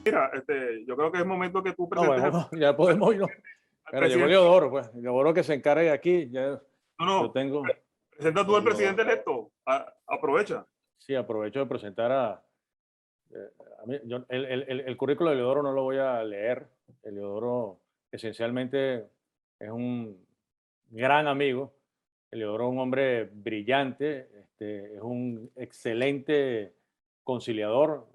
Mira, yo creo que es momento que tú No, presentes bueno, ya podemos irnos. al Pero llegó presidente. Leodoro, pues. Leodoro que se encargue aquí. Ya No, yo no, tengo presenta tú al Leodoro. presidente electo. Aprovecha. Sí, aprovecho de presentar a mí. El currículo de Leodoro no lo voy a leer. El Leodoro esencialmente es un gran amigo. El Leodoro es un hombre brillante, es un excelente conciliador,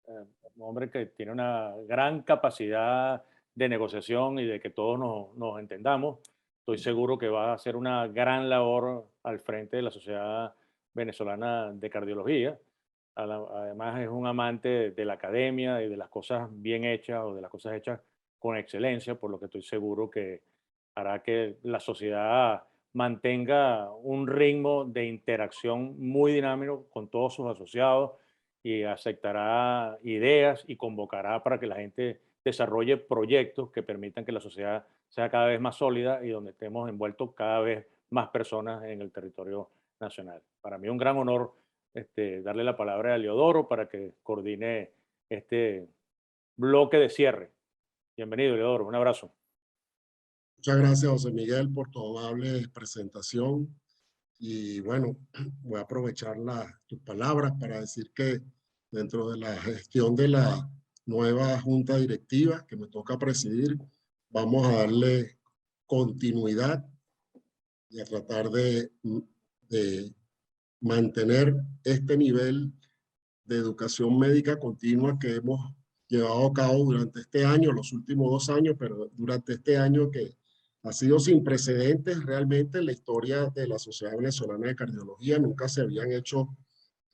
un hombre que tiene una gran capacidad de negociación y de que todos nos entendamos. Estoy seguro que va a hacer una gran labor al frente de la Sociedad Venezolana de Cardiología. Además, es un amante de la academia y de las cosas bien hechas o de las cosas hechas con excelencia, por lo que estoy seguro que hará que la sociedad mantenga un ritmo de interacción muy dinámico con todos sus asociados y aceptará ideas y convocará para que la gente desarrolle proyectos que permitan que la sociedad sea cada vez más sólida y donde estemos envueltos cada vez más personas en el territorio nacional. Para mí es un gran honor darle la palabra a Leodoro para que coordine este bloque de cierre. Bienvenido, Leodoro. Un abrazo. Muchas gracias, José Miguel, por tu amable presentación. Y bueno, voy a aprovechar tus palabras para decir que dentro de la gestión de la nueva junta directiva que me toca presidir, vamos a darle continuidad y a tratar de mantener este nivel de educación médica continua que hemos llevado a cabo durante este año, los últimos 2 años, pero durante este año que ha sido sin precedentes realmente en la historia de la Sociedad Venezolana de Cardiología. Nunca se habían hecho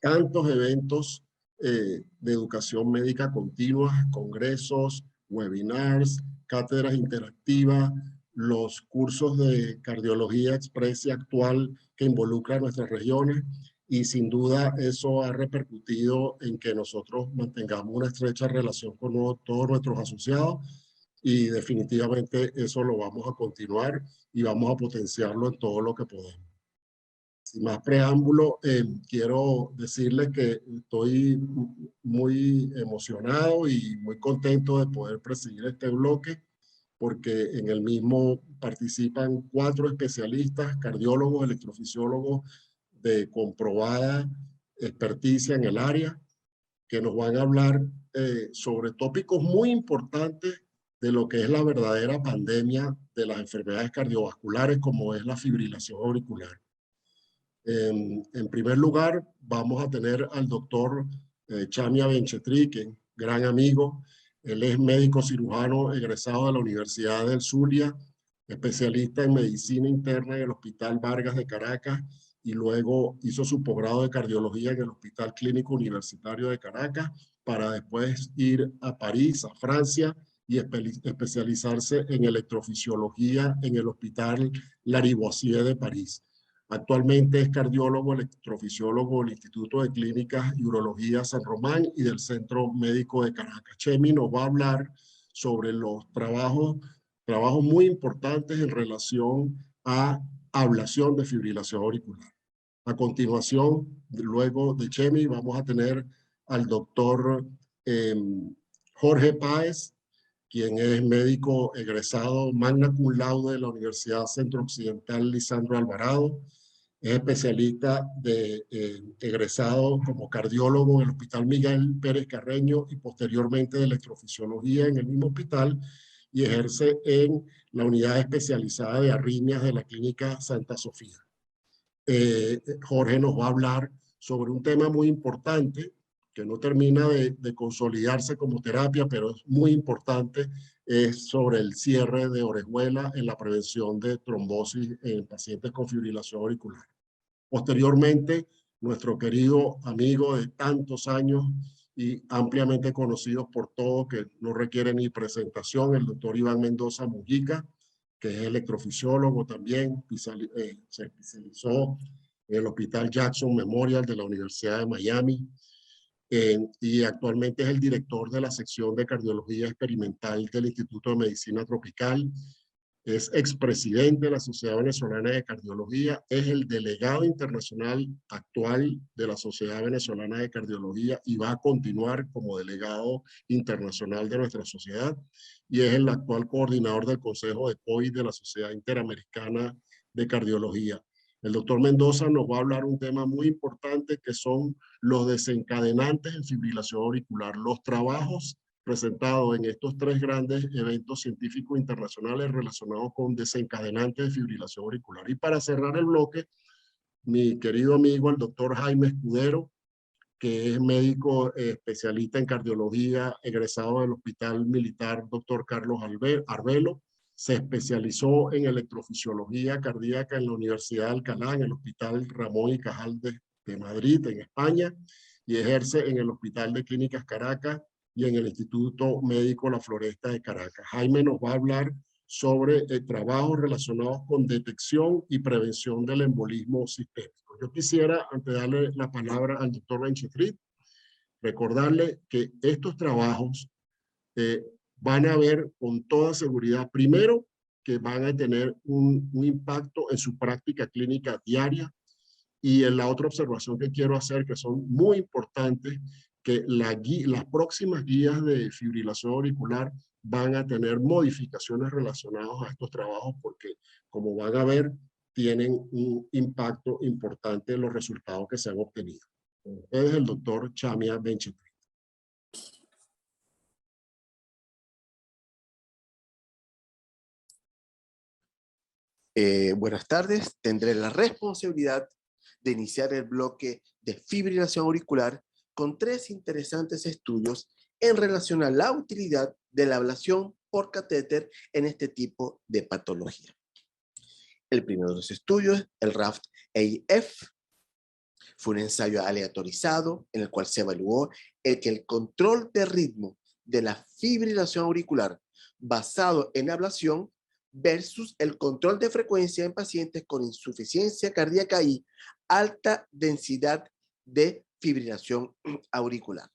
tantos eventos de educación médica continua, congresos, webinars, cátedras interactivas, los cursos de cardiología express y actual que involucran nuestras regiones, y sin duda eso ha repercutido en que nosotros mantengamos una estrecha relación con todos nuestros asociados, y definitivamente eso lo vamos a continuar y vamos a potenciarlo en todo lo que podamos. Sin más preámbulo, quiero decirles que estoy muy emocionado y muy contento de poder presidir este bloque, porque en el mismo participan 4 especialistas, cardiólogos, electrofisiólogos de comprobada experticia en el área, que nos van a hablar sobre tópicos muy importantes de lo que es la verdadera pandemia de las enfermedades cardiovasculares, como es la fibrilación auricular. En primer lugar, vamos a tener al doctor Chamia Benchetrique, gran amigo. Él es médico cirujano egresado de la Universidad del Zulia, especialista en medicina interna en el Hospital Vargas de Caracas, y luego hizo su posgrado de cardiología en el Hospital Clínico Universitario de Caracas, para después ir a París, a Francia, y especializarse en electrofisiología en el Hospital Lariboisière de París. Actualmente es cardiólogo, electrofisiólogo del Instituto de Clínicas y Urología San Román y del Centro Médico de Caracas. Chemi nos va a hablar sobre los trabajos muy importantes en relación a ablación de fibrilación auricular. A continuación, luego de Chemi, vamos a tener al doctor Jorge Páez, quien es médico egresado magna cum laude de la Universidad Centro Occidental Lisandro Alvarado. Es especialista egresado como cardiólogo en el Hospital Miguel Pérez Carreño y posteriormente de electrofisiología en el mismo hospital, y ejerce en la unidad especializada de arritmias de la Clínica Santa Sofía. Jorge nos va a hablar sobre un tema muy importante que no termina de consolidarse como terapia, pero es muy importante, es sobre el cierre de orejuela en la prevención de trombosis en pacientes con fibrilación auricular. Posteriormente, nuestro querido amigo de tantos años y ampliamente conocido por todos, que no requiere ni presentación, el doctor Iván Mendoza Mujica, que es electrofisiólogo también, se especializó en el Hospital Jackson Memorial de la Universidad de Miami, y actualmente es el director de la sección de cardiología experimental del Instituto de Medicina Tropical. es expresidente de la Sociedad Venezolana de Cardiología, es el delegado internacional actual de la Sociedad Venezolana de Cardiología y va a continuar como delegado internacional de nuestra sociedad, y es el actual coordinador del Consejo de COVID de la Sociedad Interamericana de Cardiología. El doctor Mendoza nos va a hablar un tema muy importante que son los desencadenantes en fibrilación auricular, los trabajos presentados en estos 3 grandes eventos científicos internacionales relacionados con desencadenantes de fibrilación auricular. Y para cerrar el bloque, mi querido amigo, el doctor Jaime Escudero, que es médico especialista en cardiología, egresado del Hospital Militar Dr. Carlos Arbelo, se especializó en electrofisiología cardíaca en la Universidad de Alcalá, en el Hospital Ramón y Cajal de Madrid, en España, y ejerce en el Hospital de Clínicas Caracas y en el Instituto Médico La Floresta de Caracas. Jaime nos va a hablar sobre trabajos relacionados con detección y prevención del embolismo sistémico. Yo quisiera, antes de darle la palabra al doctor Benchifrid, recordarle que estos trabajos van a ver con toda seguridad, primero, que van a tener un impacto en su práctica clínica diaria, y en la otra observación que quiero hacer, que son muy importantes, que las próximas guías de fibrilación auricular van a tener modificaciones relacionadas a estos trabajos porque, como van a ver, tienen un impacto importante en los resultados que se han obtenido. Ustedes, el doctor Chamia Benchifrid. Buenas tardes. Tendré la responsabilidad de iniciar el bloque de fibrilación auricular con 3 interesantes estudios en relación a la utilidad de la ablación por catéter en este tipo de patología. El primero de los estudios, el RAFT-AF, fue un ensayo aleatorizado en el cual se evaluó que el control de ritmo de la fibrilación auricular basado en ablación versus el control de frecuencia en pacientes con insuficiencia cardíaca y alta densidad de fibrilación auricular.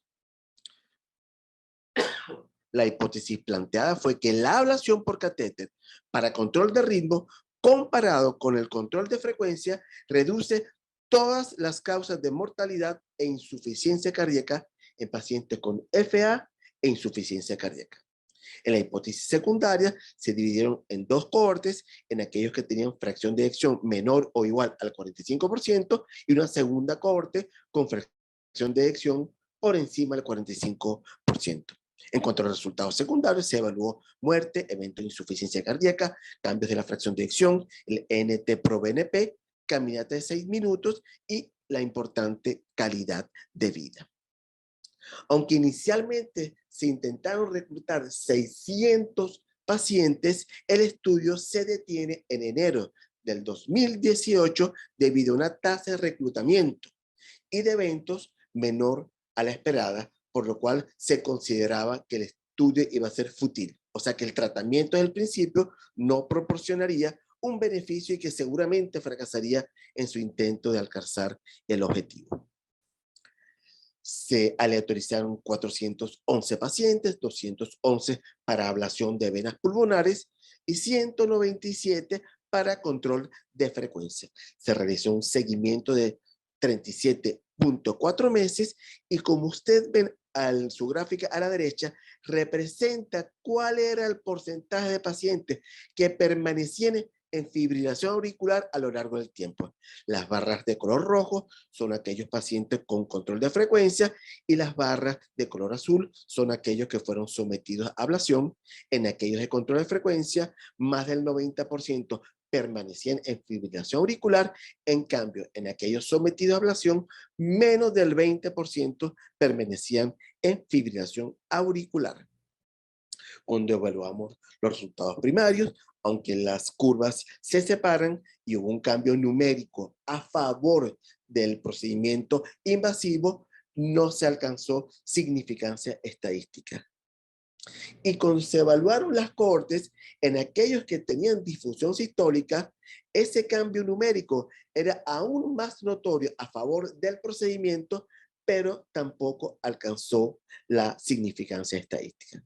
La hipótesis planteada fue que la ablación por catéter para control de ritmo comparado con el control de frecuencia reduce todas las causas de mortalidad e insuficiencia cardíaca en pacientes con FA e insuficiencia cardíaca. En la hipótesis secundaria se dividieron en 2 cohortes, en aquellos que tenían fracción de eyección menor o igual al 45% y una segunda cohorte con fracción de eyección por encima del 45%. En cuanto a los resultados secundarios, se evaluó muerte, evento de insuficiencia cardíaca, cambios de la fracción de eyección, el NT-proBNP, caminata de 6 minutos y la importante calidad de vida. Aunque inicialmente se intentaron reclutar 600 pacientes, el estudio se detiene en enero del 2018 debido a una tasa de reclutamiento y de eventos menor a la esperada, por lo cual se consideraba que el estudio iba a ser fútil. O sea que el tratamiento desde el principio no proporcionaría un beneficio y que seguramente fracasaría en su intento de alcanzar el objetivo. Se aleatorizaron 411 pacientes, 211 para ablación de venas pulmonares y 197 para control de frecuencia. Se realizó un seguimiento de 37.4 meses y como usted ven en su gráfica a la derecha, representa cuál era el porcentaje de pacientes que permanecían en fibrilación auricular a lo largo del tiempo. Las barras de color rojo son aquellos pacientes con control de frecuencia y las barras de color azul son aquellos que fueron sometidos a ablación. En aquellos de control de frecuencia, más del 90% permanecían en fibrilación auricular. En cambio, en aquellos sometidos a ablación, menos del 20% permanecían en fibrilación auricular. Cuando evaluamos los resultados primarios, aunque las curvas se separan y hubo un cambio numérico a favor del procedimiento invasivo, no se alcanzó significancia estadística. Y cuando se evaluaron las cohortes, en aquellos que tenían difusión sistólica, ese cambio numérico era aún más notorio a favor del procedimiento, pero tampoco alcanzó la significancia estadística.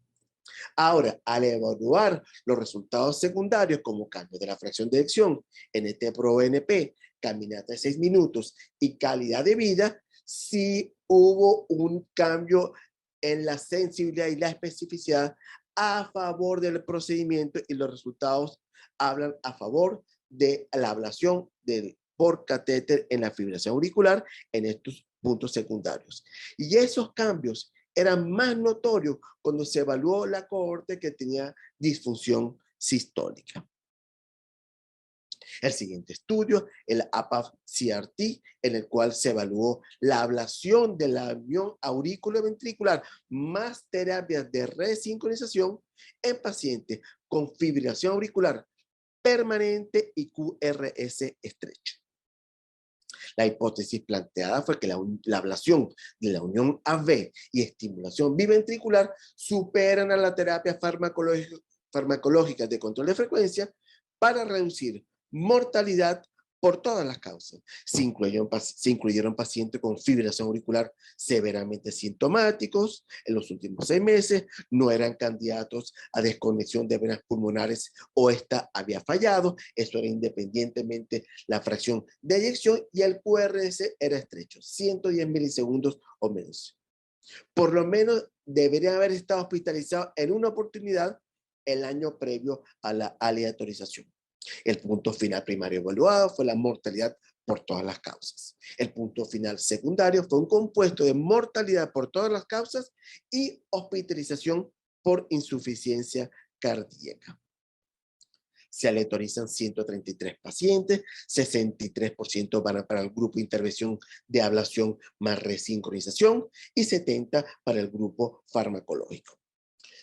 Ahora, al evaluar los resultados secundarios como cambio de la fracción de eyección, NT-proBNP, caminata de 6 minutos y calidad de vida, sí hubo un cambio en la sensibilidad y la especificidad a favor del procedimiento, y los resultados hablan a favor de la ablación por catéter en la fibrilación auricular en estos puntos secundarios. Y esos cambios eran más notorios cuando se evaluó la cohorte que tenía disfunción sistólica. El siguiente estudio, el APAF-CRT, en el cual se evaluó la ablación de la unión aurículo-ventricular más terapias de resincronización en pacientes con fibrilación auricular permanente y QRS estrecho. La hipótesis planteada fue que la ablación de la unión AV y estimulación biventricular superan a la terapia farmacológica de control de frecuencia para reducir mortalidad por todas las causas. Se incluyeron pacientes con fibrilación auricular severamente sintomáticos en los últimos 6 meses, no eran candidatos a desconexión de venas pulmonares o esta había fallado, eso era independientemente la fracción de eyección, y el QRS era estrecho, 110 milisegundos o menos. Por lo menos deberían haber estado hospitalizados en una oportunidad el año previo a la aleatorización. El punto final primario evaluado fue la mortalidad por todas las causas. El punto final secundario fue un compuesto de mortalidad por todas las causas y hospitalización por insuficiencia cardíaca. Se aleatorizan 133 pacientes, 63% van para el grupo de intervención de ablación más resincronización y 70 para el grupo farmacológico.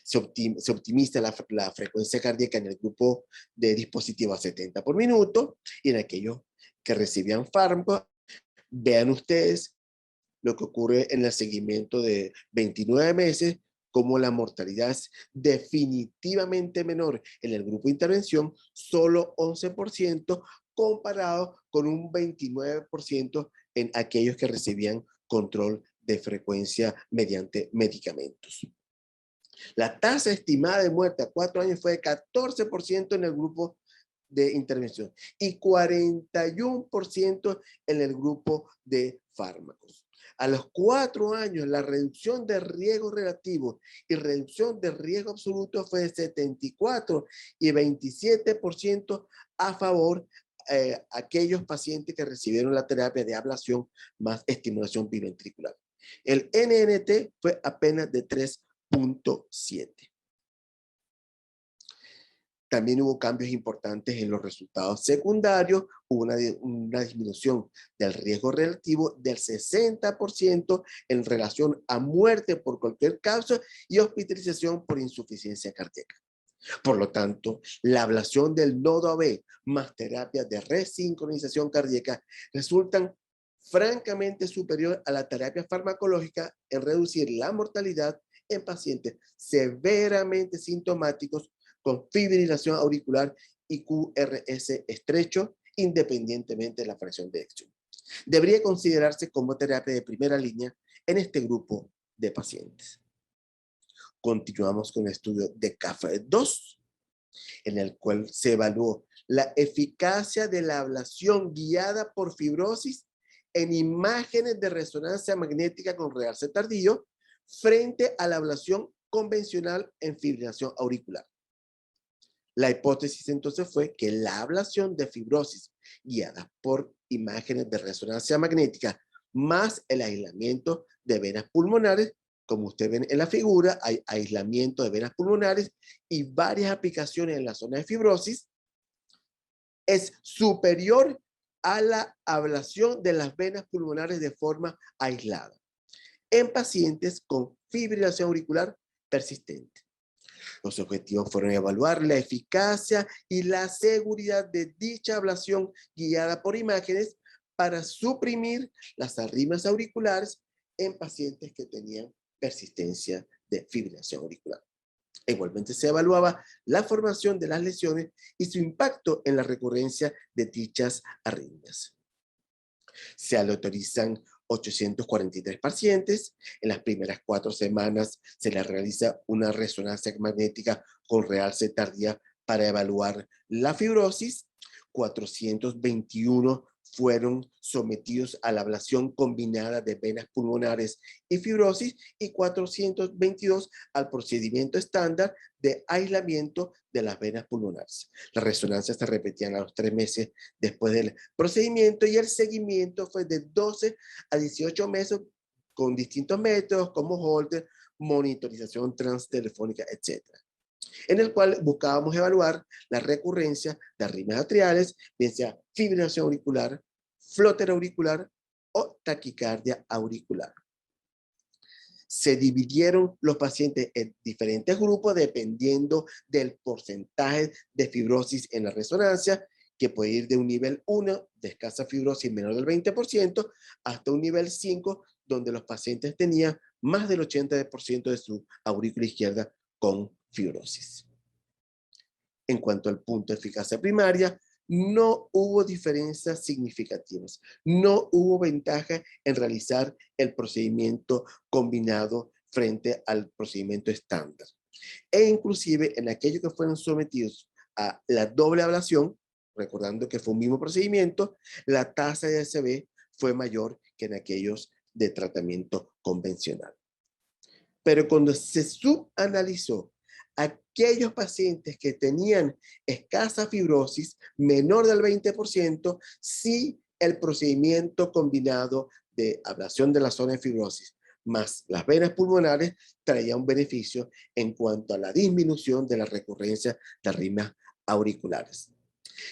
Se optimiza la frecuencia cardíaca en el grupo de dispositivos a 70 por minuto, y en aquellos que recibían fármaco, vean ustedes lo que ocurre en el seguimiento de 29 meses, como la mortalidad es definitivamente menor en el grupo de intervención, solo 11%, comparado con un 29% en aquellos que recibían control de frecuencia mediante medicamentos. La tasa estimada de muerte a 4 años fue de 14% en el grupo de intervención y 41% en el grupo de fármacos. A los 4 años, la reducción de riesgo relativo y reducción de riesgo absoluto fue de 74 y 27% a favor de aquellos pacientes que recibieron la terapia de ablación más estimulación biventricular. El NNT fue apenas de 3.7. También hubo cambios importantes en los resultados secundarios. Hubo una disminución del riesgo relativo del 60% en relación a muerte por cualquier causa y hospitalización por insuficiencia cardíaca. Por lo tanto, la ablación del nodo AV más terapia de resincronización cardíaca resultan francamente superior a la terapia farmacológica en reducir la mortalidad en pacientes severamente sintomáticos con fibrilación auricular y QRS estrecho, independientemente de la fracción de eyección. Debería considerarse como terapia de primera línea en este grupo de pacientes. Continuamos con el estudio de CAFE-2, en el cual se evaluó la eficacia de la ablación guiada por fibrosis en imágenes de resonancia magnética con realce tardío frente a la ablación convencional en fibrilación auricular. La hipótesis entonces fue que la ablación de fibrosis guiada por imágenes de resonancia magnética más el aislamiento de venas pulmonares, como ustedes ven en la figura, hay aislamiento de venas pulmonares y varias aplicaciones en la zona de fibrosis, es superior a la ablación de las venas pulmonares de forma aislada en pacientes con fibrilación auricular persistente. Los objetivos fueron evaluar la eficacia y la seguridad de dicha ablación guiada por imágenes para suprimir las arritmias auriculares en pacientes que tenían persistencia de fibrilación auricular. Igualmente se evaluaba la formación de las lesiones y su impacto en la recurrencia de dichas arritmias. Se aleatorizan 843 pacientes. En las primeras 4 semanas se les realiza una resonancia magnética con realce tardía para evaluar la fibrosis. 421 fueron sometidos a la ablación combinada de venas pulmonares y fibrosis y 422 al procedimiento estándar de aislamiento de las venas pulmonares. Las resonancias se repetían a los 3 meses después del procedimiento y el seguimiento fue de 12 a 18 meses con distintos métodos como Holter, monitorización transtelefónica, etc. En el cual buscábamos evaluar la recurrencia de arritmias atriales, bien sea fibrilación auricular, flóter auricular o taquicardia auricular. Se dividieron los pacientes en diferentes grupos dependiendo del porcentaje de fibrosis en la resonancia, que puede ir de un nivel 1 de escasa fibrosis menor del 20% hasta un nivel 5 donde los pacientes tenían más del 80% de su aurícula izquierda con fibrosis. En cuanto al punto de eficacia primaria, no hubo diferencias significativas. No hubo ventaja en realizar el procedimiento combinado frente al procedimiento estándar. E inclusive en aquellos que fueron sometidos a la doble ablación, recordando que fue un mismo procedimiento, la tasa de ACV fue mayor que en aquellos de tratamiento convencional. Pero cuando se subanalizó aquellos pacientes que tenían escasa fibrosis, menor del 20%, sí el procedimiento combinado de ablación de la zona de fibrosis más las venas pulmonares traía un beneficio en cuanto a la disminución de la recurrencia de arritmias auriculares.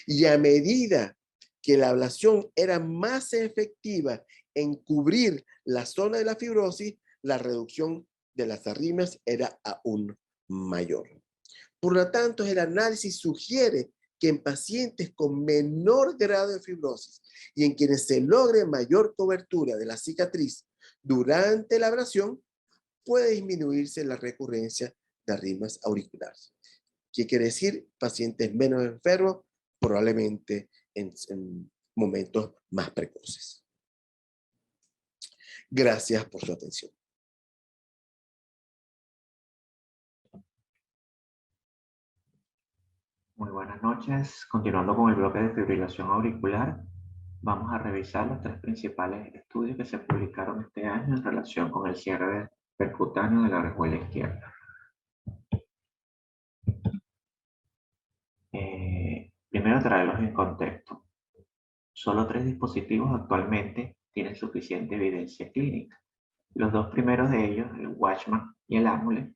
Y a medida que la ablación era más efectiva en cubrir la zona de la fibrosis, la reducción de las arritmias era aún mayor. Por lo tanto, el análisis sugiere que en pacientes con menor grado de fibrosis y en quienes se logre mayor cobertura de la cicatriz durante la ablación, puede disminuirse la recurrencia de arritmias auriculares. ¿Qué quiere decir? Pacientes menos enfermos, probablemente en momentos más precoces. Gracias por su atención. Muy buenas noches. Continuando con el bloque de fibrilación auricular, vamos a revisar los 3 principales estudios que se publicaron este año en relación con el cierre percutáneo de la orejuela izquierda. Primero traerlos en contexto. Solo 3 dispositivos actualmente tienen suficiente evidencia clínica. Los 2 primeros de ellos, el Watchman y el Amulet,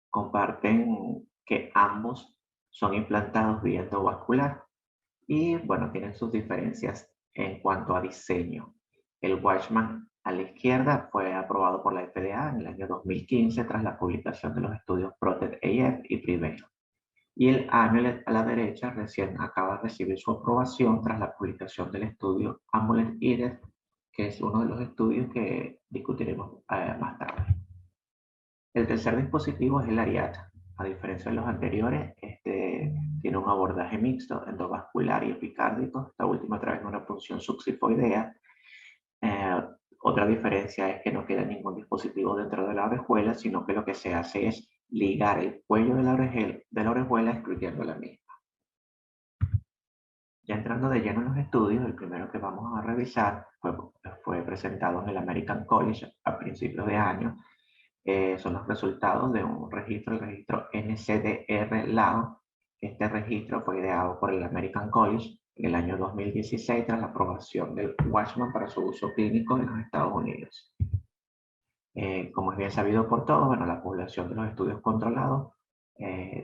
comparten que ambos son implantados vía endovascular y, bueno, tienen sus diferencias en cuanto a diseño. El Watchman a la izquierda fue aprobado por la FDA en el año 2015 tras la publicación de los estudios PROTECT-AF y PREVAIL. Y el Amulet a la derecha recién acaba de recibir su aprobación tras la publicación del estudio Amulet-IDES, que es uno de los estudios que discutiremos más tarde. El tercer dispositivo es el Ariata. A diferencia de los anteriores, este tiene un abordaje mixto, endovascular y epicárdico, esta última a través de una punción subxifoidea. Otra diferencia es que no queda ningún dispositivo dentro de la orejuela, sino que lo que se hace es ligar el cuello de la orejuela excluyendo la misma. Ya entrando de lleno en los estudios, el primero que vamos a revisar fue presentado en el American College a principios de año. Son los resultados de un registro, el registro NCDR-LAO. Este registro fue ideado por el American College en el año 2016 tras la aprobación del Watchman para su uso clínico en los Estados Unidos. Como es bien sabido por todos, bueno, la población de los estudios controlados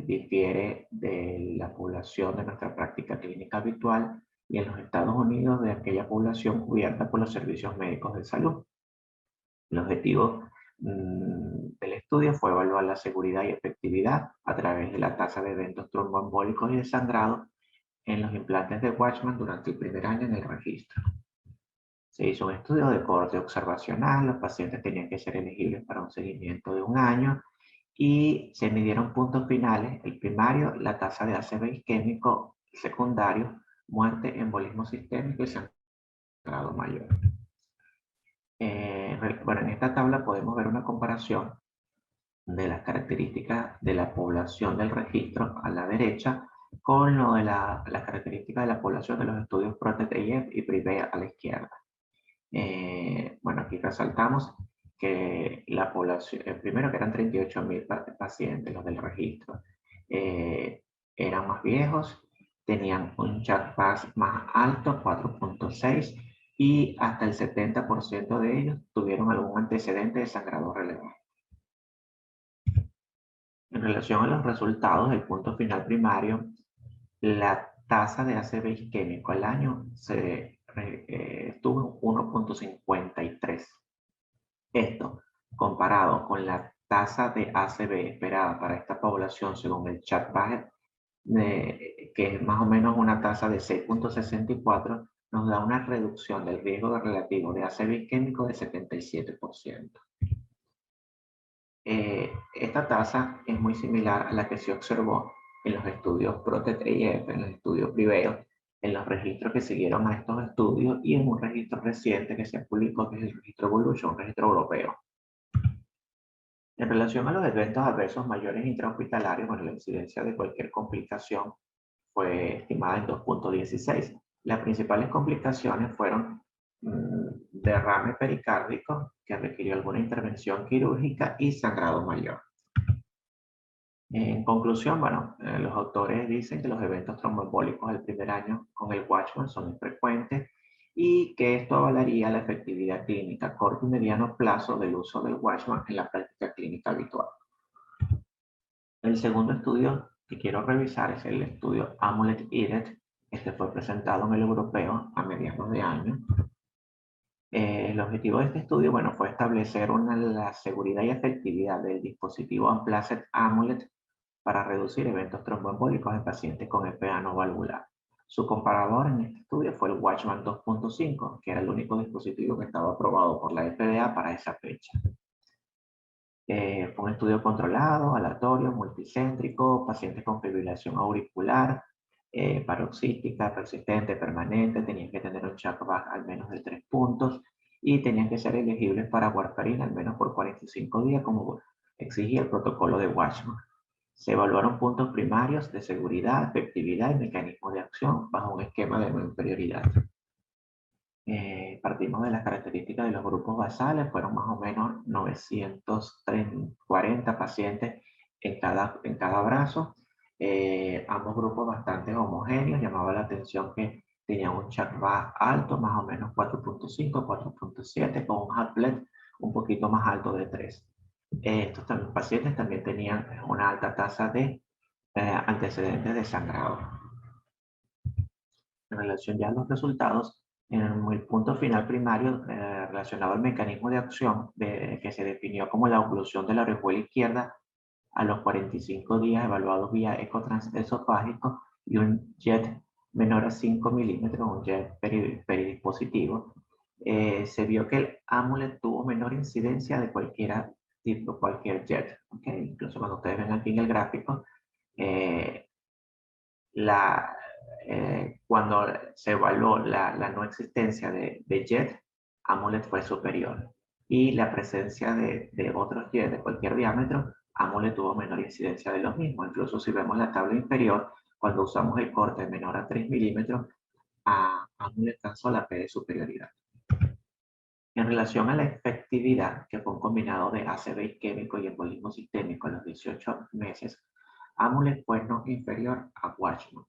difiere de la población de nuestra práctica clínica habitual y en los Estados Unidos de aquella población cubierta por los servicios médicos de salud. El objetivo del estudio fue evaluar la seguridad y efectividad a través de la tasa de eventos tromboembólicos y de sangrado en los implantes de Watchman durante el primer año en el registro. Se hizo un estudio de corte observacional, los pacientes tenían que ser elegibles para un seguimiento de 1 año y se midieron puntos finales, el primario, la tasa de ACV isquémico, el secundario, muerte, embolismo sistémico y sangrado mayor. bueno, en esta tabla podemos ver una comparación de las características de la población del registro a la derecha con lo de las características de la población de los estudios PROTECT-AF y PREVAIL a la izquierda. Bueno, aquí resaltamos que la población, primero que eran 38.000 pacientes los del registro, eran más viejos, tenían un CHA2DS más alto, 4.6, y hasta el 70% de ellos tuvieron algún antecedente de sangrado relevante. En relación a los resultados del punto final primario, la tasa de ACV isquémico al año estuvo en 1.53. Esto, comparado con la tasa de ACV esperada para esta población según el CHA2DS, que es más o menos una tasa de 6.64, nos da una reducción del riesgo relativo de ACV isquémico de 77%. Esta tasa es muy similar a la que se observó en los estudios PROTECT-AF, en los estudios PREVAIL, en los registros que siguieron a estos estudios y en un registro reciente que se publicó, que es el registro Evolution, un registro europeo. En relación a los eventos adversos mayores intrahospitalarios, bueno, la incidencia de cualquier complicación fue estimada en 2.16. Las principales complicaciones fueron derrame pericárdico, que requirió alguna intervención quirúrgica, y sangrado mayor. En conclusión, bueno, los autores dicen que los eventos tromboembólicos del primer año con el Watchman son infrecuentes y que esto avalaría la efectividad clínica a corto y mediano plazo del uso del Watchman en la práctica clínica habitual. El segundo estudio que quiero revisar es el estudio AMULET-IRET. Este fue presentado en el europeo a mediados de año. El objetivo de este estudio, bueno, fue establecer la seguridad y efectividad del dispositivo Amplatzer Amulet para reducir eventos tromboembólicos en pacientes con EPA no valvular. Su comparador en este estudio fue el Watchman 2.5, que era el único dispositivo que estaba aprobado por la FDA para esa fecha. Fue un estudio controlado, aleatorio, multicéntrico, pacientes con fibrilación auricular, paroxística, persistente, permanente, tenían que tener un CHA2DS al menos de 3 puntos y tenían que ser elegibles para warfarina al menos por 45 días, como exigía el protocolo de Watchman. Se evaluaron puntos primarios de seguridad, efectividad y mecanismo de acción bajo un esquema de no inferioridad. Partimos de las características de los grupos basales, fueron más o menos 940 pacientes en cada brazo. Ambos grupos bastante homogéneos, llamaba la atención que tenían un CHA2DS alto, más o menos 4.5, 4.7, con un Haplet un poquito más alto de 3. Estos pacientes también tenían una alta tasa de antecedentes de sangrado. En relación ya a los resultados, en el punto final primario relacionado al mecanismo de acción que se definió como la oclusión de la orejuela izquierda a los 45 días evaluados vía eco transesofágico y un JET menor a 5 milímetros, un JET peridispositivo, se vio que el Amulet tuvo menor incidencia de cualquier JET. ¿Okay? Incluso cuando ustedes ven aquí en el gráfico, cuando se evaluó la no existencia de JET, Amulet fue superior. Y la presencia de otros JET de cualquier diámetro, Amulet tuvo menor incidencia de los mismos. Incluso si vemos la tabla inferior, cuando usamos el corte menor a 3 milímetros, Amulet alcanzó la P de superioridad. En relación a la efectividad, que fue un combinado de ACV isquémico y embolismo sistémico a los 18 meses, Amulet fue no inferior a Watchman.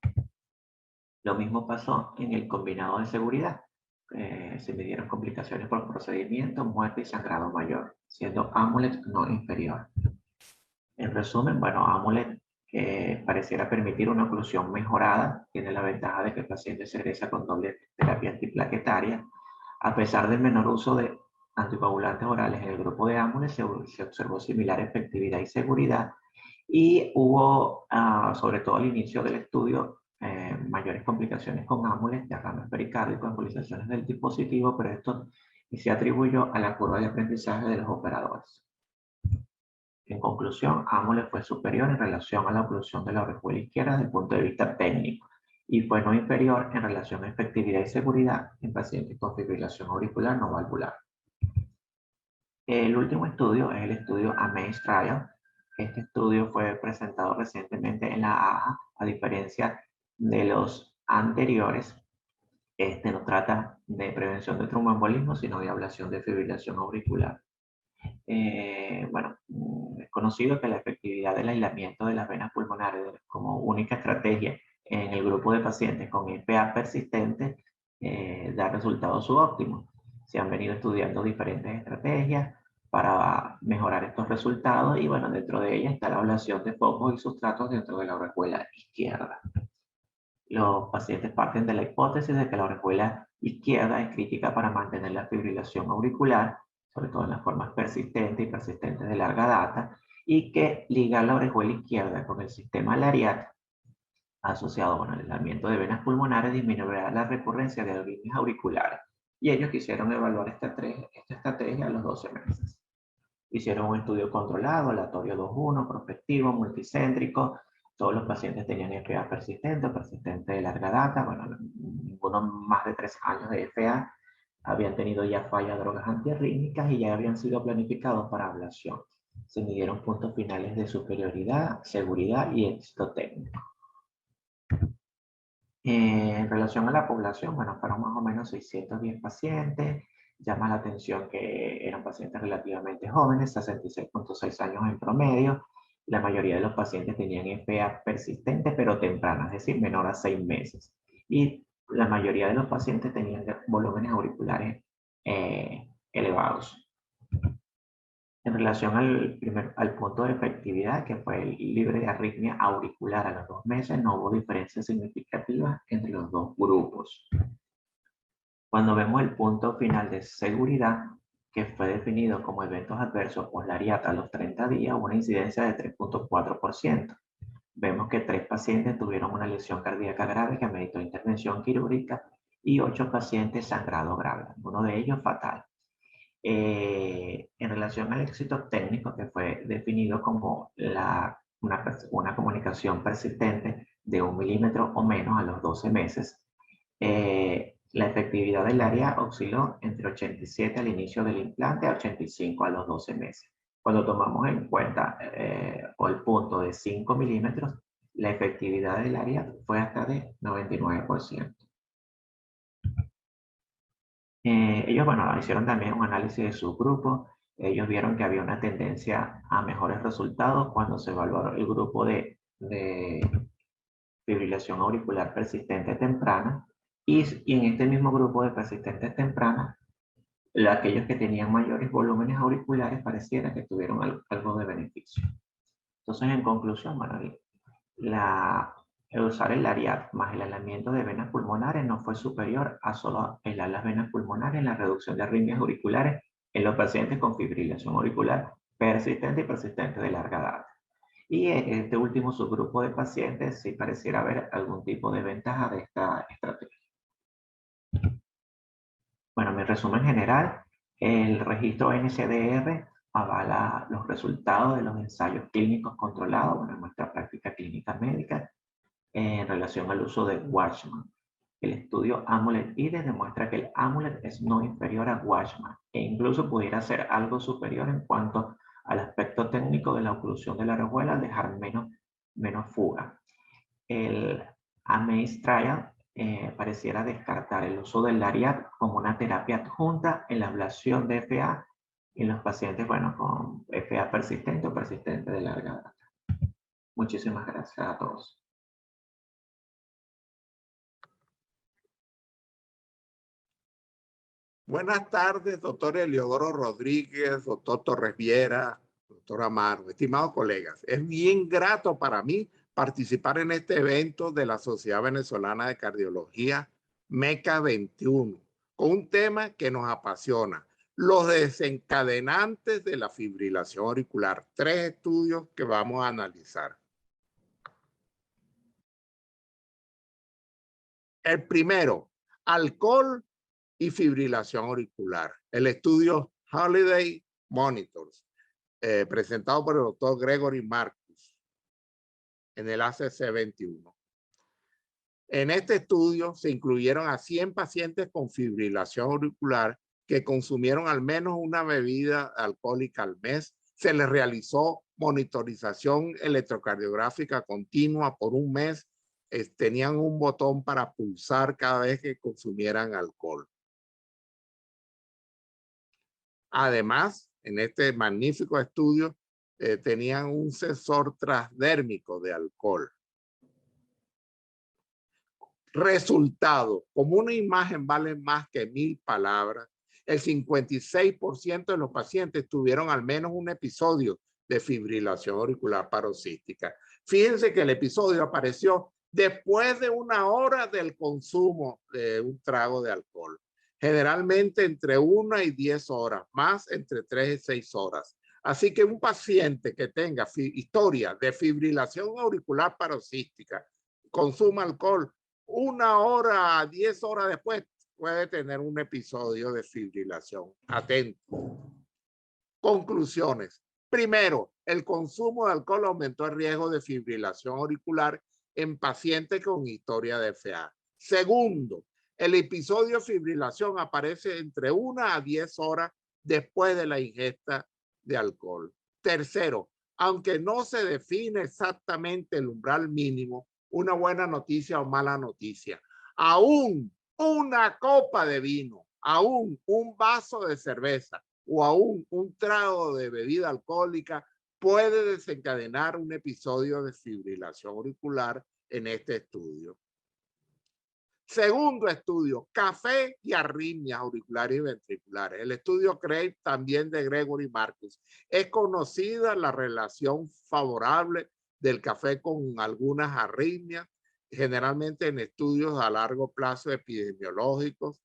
Lo mismo pasó en el combinado de seguridad. Se midieron complicaciones por procedimiento, muerte y sangrado mayor, siendo Amulet no inferior. En resumen, bueno, Amulet pareciera permitir una oclusión mejorada, tiene la ventaja de que el paciente se regresa con doble terapia antiplaquetaria. A pesar del menor uso de anticoagulantes orales en el grupo de Amulet, se observó similar efectividad y seguridad, y hubo, sobre todo al inicio del estudio, mayores complicaciones con Amulet, derrames pericárdicos, embolizaciones del dispositivo, pero esto se atribuyó a la curva de aprendizaje de los operadores. En conclusión, Amulet fue superior en relación a la oclusión de la orejuela izquierda desde el punto de vista técnico y fue no inferior en relación a efectividad y seguridad en pacientes con fibrilación auricular no valvular. El último estudio es el estudio AMAZE Trial. Este estudio fue presentado recientemente en la AHA, a diferencia de los anteriores. Este no trata de prevención de tromboembolismo, sino de ablación de fibrilación auricular. Bueno, es conocido que la efectividad del aislamiento de las venas pulmonares como única estrategia en el grupo de pacientes con FA persistente da resultados subóptimos. Se han venido estudiando diferentes estrategias para mejorar estos resultados y bueno, dentro de ellas está la ablación de focos y sustratos dentro de la orejuela izquierda. Los pacientes parten de la hipótesis de que la orejuela izquierda es crítica para mantener la fibrilación auricular, sobre todo en las formas persistentes y persistentes de larga data, y que ligar la orejuela izquierda con el sistema Lariat asociado con el aislamiento de venas pulmonares disminuirá la recurrencia de arritmias auriculares. Y ellos quisieron evaluar esta estrategia a los 12 meses. Hicieron un estudio controlado, aleatorio 2-1, prospectivo, multicéntrico. Todos los pacientes tenían FA persistente o persistente de larga data. Bueno, ninguno más de 3 años de FA. Habían tenido ya falla de drogas antiarrítmicas y ya habían sido planificados para ablación. Se midieron puntos finales de superioridad, seguridad y éxito técnico. En relación a la población, bueno, fueron más o menos 610 pacientes. Llama la atención que eran pacientes relativamente jóvenes, 66.6 años en promedio. La mayoría de los pacientes tenían FA persistente pero temprana, es decir, menor a 6 meses. Y la mayoría de los pacientes tenían volúmenes auriculares elevados. En relación al punto de efectividad, que fue el libre de arritmia auricular a los 2 meses, no hubo diferencias significativas entre los dos grupos. Cuando vemos el punto final de seguridad, que fue definido como eventos adversos post-Lariat a los 30 días, hubo una incidencia de 3.4%. Vemos que 3 pacientes tuvieron una lesión cardíaca grave que ameritó intervención quirúrgica y 8 pacientes sangrado grave, uno de ellos fatal. En relación al éxito técnico, que fue definido como una comunicación persistente de 1 milímetro o menos a los 12 meses, la efectividad del área osciló entre 87 al inicio del implante a 85 a los 12 meses. Cuando tomamos en cuenta el punto de 5 milímetros, la efectividad del área fue hasta de 99%. Ellos, bueno, hicieron también un análisis de subgrupo. Ellos vieron que había una tendencia a mejores resultados cuando se evaluó el grupo de fibrilación auricular persistente temprana y en este mismo grupo de persistentes tempranas, aquellos que tenían mayores volúmenes auriculares pareciera que tuvieron algo de beneficio. Entonces, en conclusión, bueno, el usar el Lariat más el aislamiento de venas pulmonares no fue superior a solo aislar las venas pulmonares en la reducción de arritmias auriculares en los pacientes con fibrilación auricular persistente y persistente de larga data. Y en este último subgrupo de pacientes sí pareciera haber algún tipo de ventaja de esta estrategia. Bueno, mi resumen general, el registro NCDR avala los resultados de los ensayos clínicos controlados en nuestra práctica clínica médica en relación al uso de Watchman. El estudio AMULET-IDES demuestra que el AMULET es no inferior a Watchman e incluso pudiera ser algo superior en cuanto al aspecto técnico de la oclusión de la orejuela al dejar menos fuga. El AMAZE Trial pareciera descartar el uso del Lariat como una terapia adjunta en la ablación de FA en los pacientes, bueno, con FA persistente o persistente de larga data. Muchísimas gracias a todos. Buenas tardes, doctor Eliodoro Rodríguez, doctor Torres Viera, doctor Amaro, estimados colegas. Es bien grato para mí participar en este evento de la Sociedad Venezolana de Cardiología MECA 21, con un tema que nos apasiona, los desencadenantes de la fibrilación auricular. 3 estudios que vamos a analizar. El primero, alcohol y fibrilación auricular. El estudio Holiday Monitors, presentado por el doctor Gregory Marcus en el ACC 21. En este estudio se incluyeron a 100 pacientes con fibrilación auricular que consumieron al menos una bebida alcohólica al mes. Se les realizó monitorización electrocardiográfica continua por un mes. Tenían un botón para pulsar cada vez que consumieran alcohol. Además, en este magnífico estudio, tenían un sensor transdérmico de alcohol. Resultado, como una imagen vale más que 1000 palabras, el 56% de los pacientes tuvieron al menos un episodio de fibrilación auricular paroxística. Fíjense que el episodio apareció después de 1 hora del consumo de un trago de alcohol. Generalmente entre 1 y 10 horas, más entre 3 y 6 horas. Así que un paciente que tenga historia de fibrilación auricular paroxística, consuma alcohol, 1 hora a 10 horas después puede tener un episodio de fibrilación. Atento. Conclusiones. Primero, el consumo de alcohol aumentó el riesgo de fibrilación auricular en pacientes con historia de FA. Segundo, el episodio de fibrilación aparece entre 1 a 10 horas después de la ingesta de alcohol. Tercero, aunque no se define exactamente el umbral mínimo, una buena noticia o mala noticia, aún una copa de vino, aún un vaso de cerveza o aún un trago de bebida alcohólica puede desencadenar un episodio de fibrilación auricular en este estudio. Segundo estudio, café y arritmias auriculares y ventriculares. El estudio CRAVE, también de Gregory Marcus. Es conocida la relación favorable del café con algunas arritmias, generalmente en estudios a largo plazo epidemiológicos.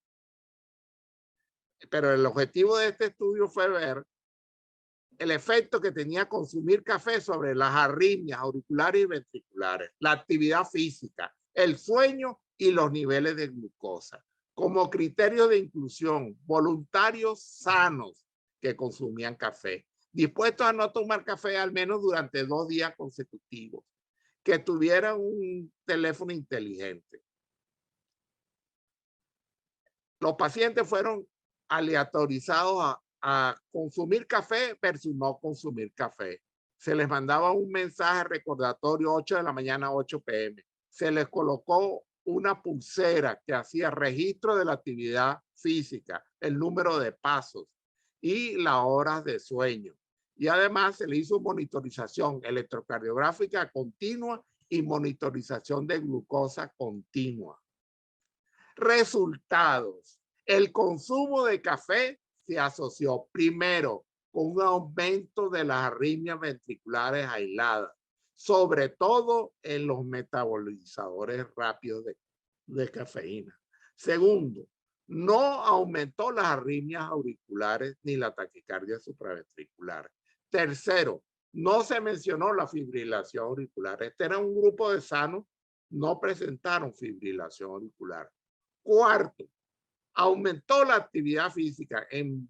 Pero el objetivo de este estudio fue ver el efecto que tenía consumir café sobre las arritmias auriculares y ventriculares, la actividad física, el sueño y los niveles de glucosa. Como criterio de inclusión, voluntarios sanos que consumían café, dispuestos a no tomar café al menos durante 2 días consecutivos, que tuvieran un teléfono inteligente. Los pacientes fueron aleatorizados a consumir café versus no consumir café. Se les mandaba un mensaje recordatorio 8 de la mañana a 8 p.m. Se les colocó una pulsera que hacía registro de la actividad física, el número de pasos y las horas de sueño. Y además se le hizo monitorización electrocardiográfica continua y monitorización de glucosa continua. Resultados. El consumo de café se asoció primero con un aumento de las arritmias ventriculares aisladas, sobre todo en los metabolizadores rápidos de cafeína. Segundo, no aumentó las arritmias auriculares ni la taquicardia supraventricular. Tercero, no se mencionó la fibrilación auricular. Este era un grupo de sanos, no presentaron fibrilación auricular. Cuarto, aumentó la actividad física en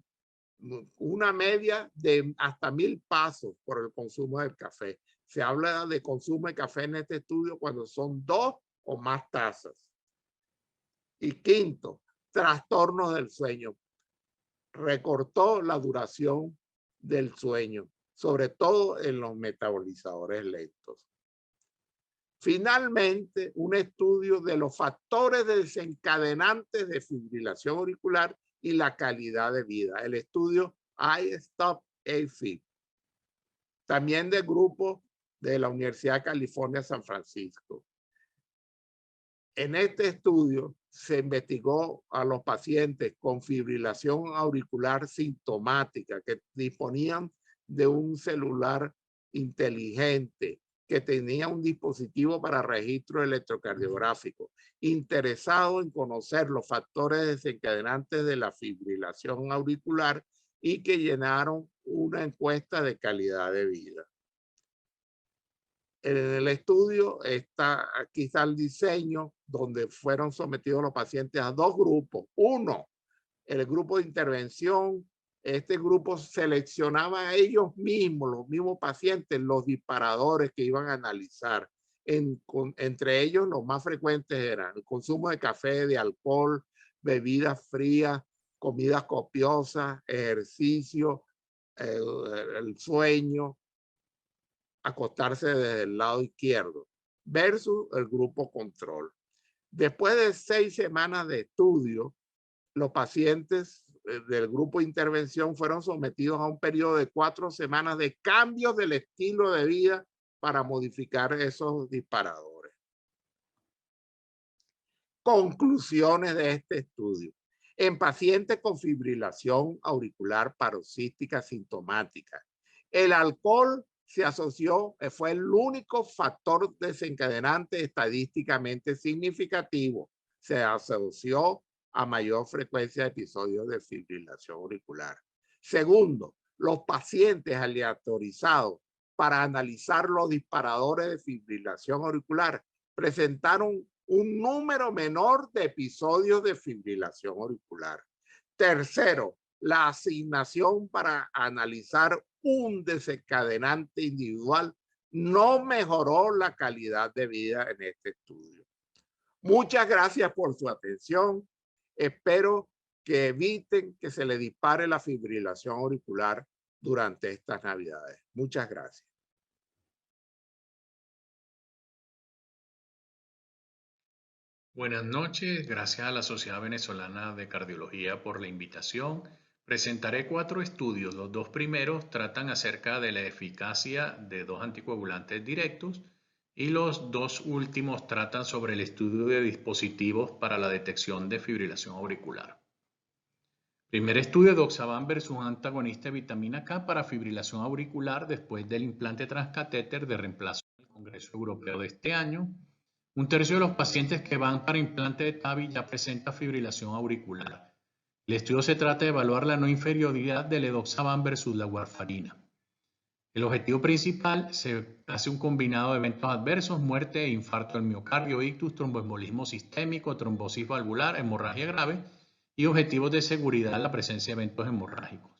una media de hasta 1000 pasos por el consumo del café. Se habla de consumo de café en este estudio cuando son 2 o más tazas. Y quinto, trastornos del sueño. Recortó la duración del sueño, sobre todo en los metabolizadores lentos. Finalmente, un estudio de los factores desencadenantes de fibrilación auricular y la calidad de vida. El estudio iStop AFib. También del grupo de la Universidad de California, San Francisco. En este estudio se investigó a los pacientes con fibrilación auricular sintomática que disponían de un celular inteligente, que tenía un dispositivo para registro electrocardiográfico, interesado en conocer los factores desencadenantes de la fibrilación auricular y que llenaron una encuesta de calidad de vida. En el estudio aquí está el diseño donde fueron sometidos los pacientes a 2 grupos. Uno, el grupo de intervención. Este grupo seleccionaba a ellos mismos, los mismos pacientes, los disparadores que iban a analizar. Entre ellos, los más frecuentes eran el consumo de café, de alcohol, bebidas frías, comidas copiosas, ejercicio, el sueño, acostarse desde el lado izquierdo, versus el grupo control. Después de 6 semanas de estudio, los pacientes del grupo de intervención fueron sometidos a un periodo de 4 semanas de cambios del estilo de vida para modificar esos disparadores. Conclusiones de este estudio. En pacientes con fibrilación auricular paroxística sintomática, el alcohol se asoció, fue el único factor desencadenante estadísticamente significativo. Se asoció a mayor frecuencia de episodios de fibrilación auricular. Segundo, los pacientes aleatorizados para analizar los disparadores de fibrilación auricular presentaron un número menor de episodios de fibrilación auricular. Tercero, la asignación para analizar un desencadenante individual no mejoró la calidad de vida en este estudio. Muchas gracias por su atención. Espero que eviten que se le dispare la fibrilación auricular durante estas Navidades. Muchas gracias. Buenas noches, gracias a la Sociedad Venezolana de Cardiología por la invitación. Presentaré 4 estudios. Los 2 primeros tratan acerca de la eficacia de 2 anticoagulantes directos y los 2 últimos tratan sobre el estudio de dispositivos para la detección de fibrilación auricular. Primer estudio, Doxaban versus antagonista de vitamina K para fibrilación auricular después del implante transcatéter de reemplazo del Congreso Europeo de este año. Un tercio de los pacientes que van para implante de TAVI ya presenta fibrilación auricular. El estudio se trata de evaluar la no inferioridad del edoxaban versus la warfarina. El objetivo principal se hace un combinado de eventos adversos, muerte e infarto del miocardio, ictus, tromboembolismo sistémico, trombosis valvular, hemorragia grave y objetivos de seguridad, la presencia de eventos hemorrágicos.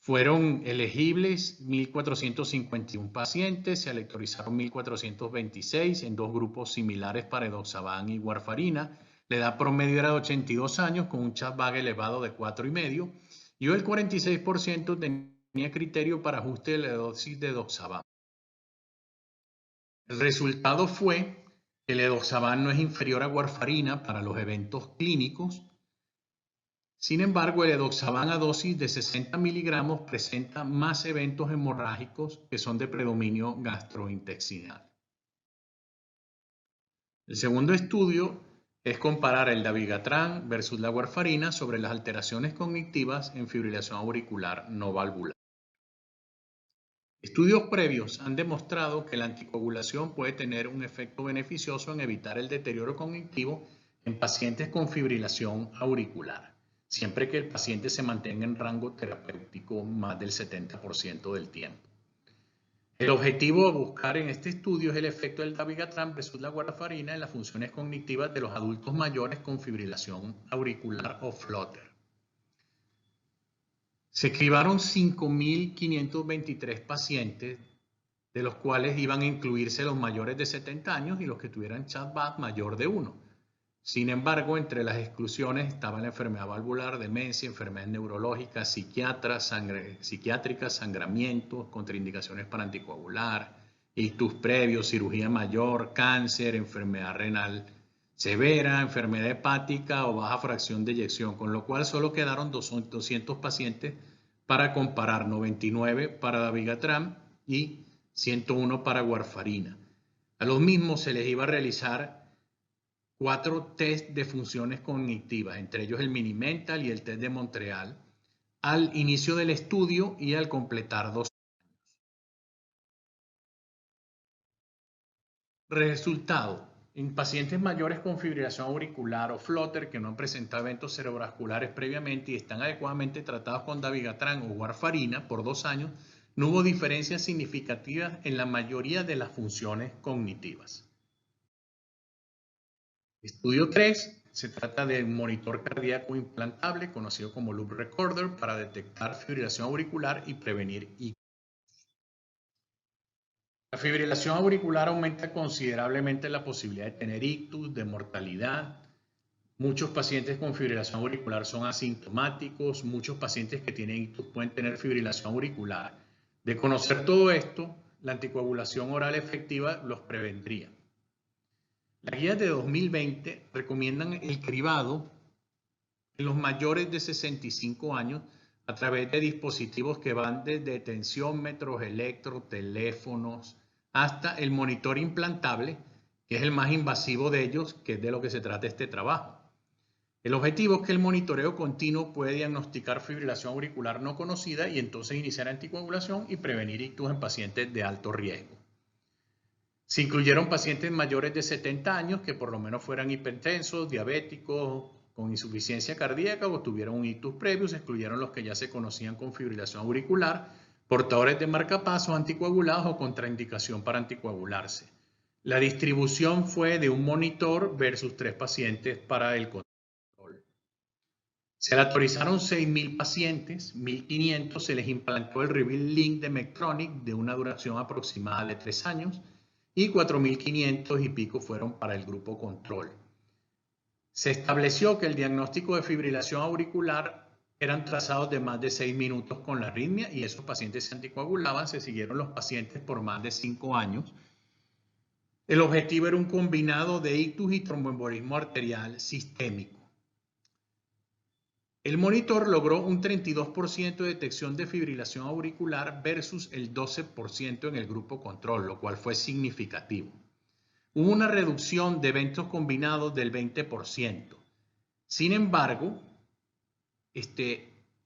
Fueron elegibles 1.451 pacientes, se aleatorizaron 1.426 en 2 grupos similares para edoxaban y warfarina. La edad promedio era de 82 años con un Chat-Vag elevado de 4,5 y el 46% tenía criterio para ajuste de la dosis de edoxaban. El resultado fue que el edoxaban no es inferior a warfarina para los eventos clínicos. Sin embargo, el edoxaban a dosis de 60 miligramos presenta más eventos hemorrágicos que son de predominio gastrointestinal. El segundo estudio es comparar el dabigatran versus la warfarina sobre las alteraciones cognitivas en fibrilación auricular no valvular. Estudios previos han demostrado que la anticoagulación puede tener un efecto beneficioso en evitar el deterioro cognitivo en pacientes con fibrilación auricular, siempre que el paciente se mantenga en rango terapéutico más del 70% del tiempo. El objetivo a buscar en este estudio es el efecto del dabigatran versus la warfarina en las funciones cognitivas de los adultos mayores con fibrilación auricular o flutter. Se cribaron 5.523 pacientes, de los cuales iban a incluirse los mayores de 70 años y los que tuvieran Chat-Vag mayor de 1. Sin embargo, entre las exclusiones estaba la enfermedad valvular, demencia, enfermedades neurológicas, psiquiátricas, sangramientos, contraindicaciones para anticoagular, ictus previos, cirugía mayor, cáncer, enfermedad renal severa, enfermedad hepática o baja fracción de eyección, con lo cual solo quedaron 200 pacientes para comparar, 99 para dabigatran y 101 para warfarina. A los mismos se les iba a realizar 4 test de funciones cognitivas, entre ellos el Mini-Mental y el test de Montreal, al inicio del estudio y al completar 2 años. Resultado: en pacientes mayores con fibrilación auricular o flutter que no han presentado eventos cerebrovasculares previamente y están adecuadamente tratados con dabigatran o warfarina por 2 años, no hubo diferencias significativas en la mayoría de las funciones cognitivas. Estudio 3 se trata de un monitor cardíaco implantable conocido como Loop Recorder para detectar fibrilación auricular y prevenir ictus. La fibrilación auricular aumenta considerablemente la posibilidad de tener ictus, de mortalidad, Muchos pacientes con fibrilación auricular son asintomáticos, muchos pacientes que tienen ictus pueden tener fibrilación auricular. De conocer todo esto, la anticoagulación oral efectiva los prevendría. Las guías de 2020 recomiendan el cribado en los mayores de 65 años a través de dispositivos que van desde tensiómetros, electro, teléfonos, hasta el monitor implantable, que es el más invasivo de ellos, que es de lo que se trata este trabajo. El objetivo es que el monitoreo continuo puede diagnosticar fibrilación auricular no conocida y entonces iniciar anticoagulación y prevenir ictus en pacientes de alto riesgo. Se incluyeron pacientes mayores de 70 años que por lo menos fueran hipertensos, diabéticos, con insuficiencia cardíaca o tuvieron un ictus previo. Se excluyeron los que ya se conocían con fibrilación auricular, portadores de marcapasos, anticoagulados o contraindicación para anticoagularse. La distribución fue de un monitor versus 3 pacientes para el control. Se aleatorizaron 6.000 pacientes, 1.500 se les implantó el Reveal Link de Medtronic de una duración aproximada de 3 años y 4.500 y pico fueron para el grupo control. Se estableció que el diagnóstico de fibrilación auricular eran trazados de más de 6 minutos con la arritmia y esos pacientes se anticoagulaban, se siguieron los pacientes por más de 5 años. El objetivo era un combinado de ictus y tromboembolismo arterial sistémico. El monitor logró un 32% de detección de fibrilación auricular versus el 12% en el grupo control, lo cual fue significativo. Hubo una reducción de eventos combinados del 20%. Sin embargo,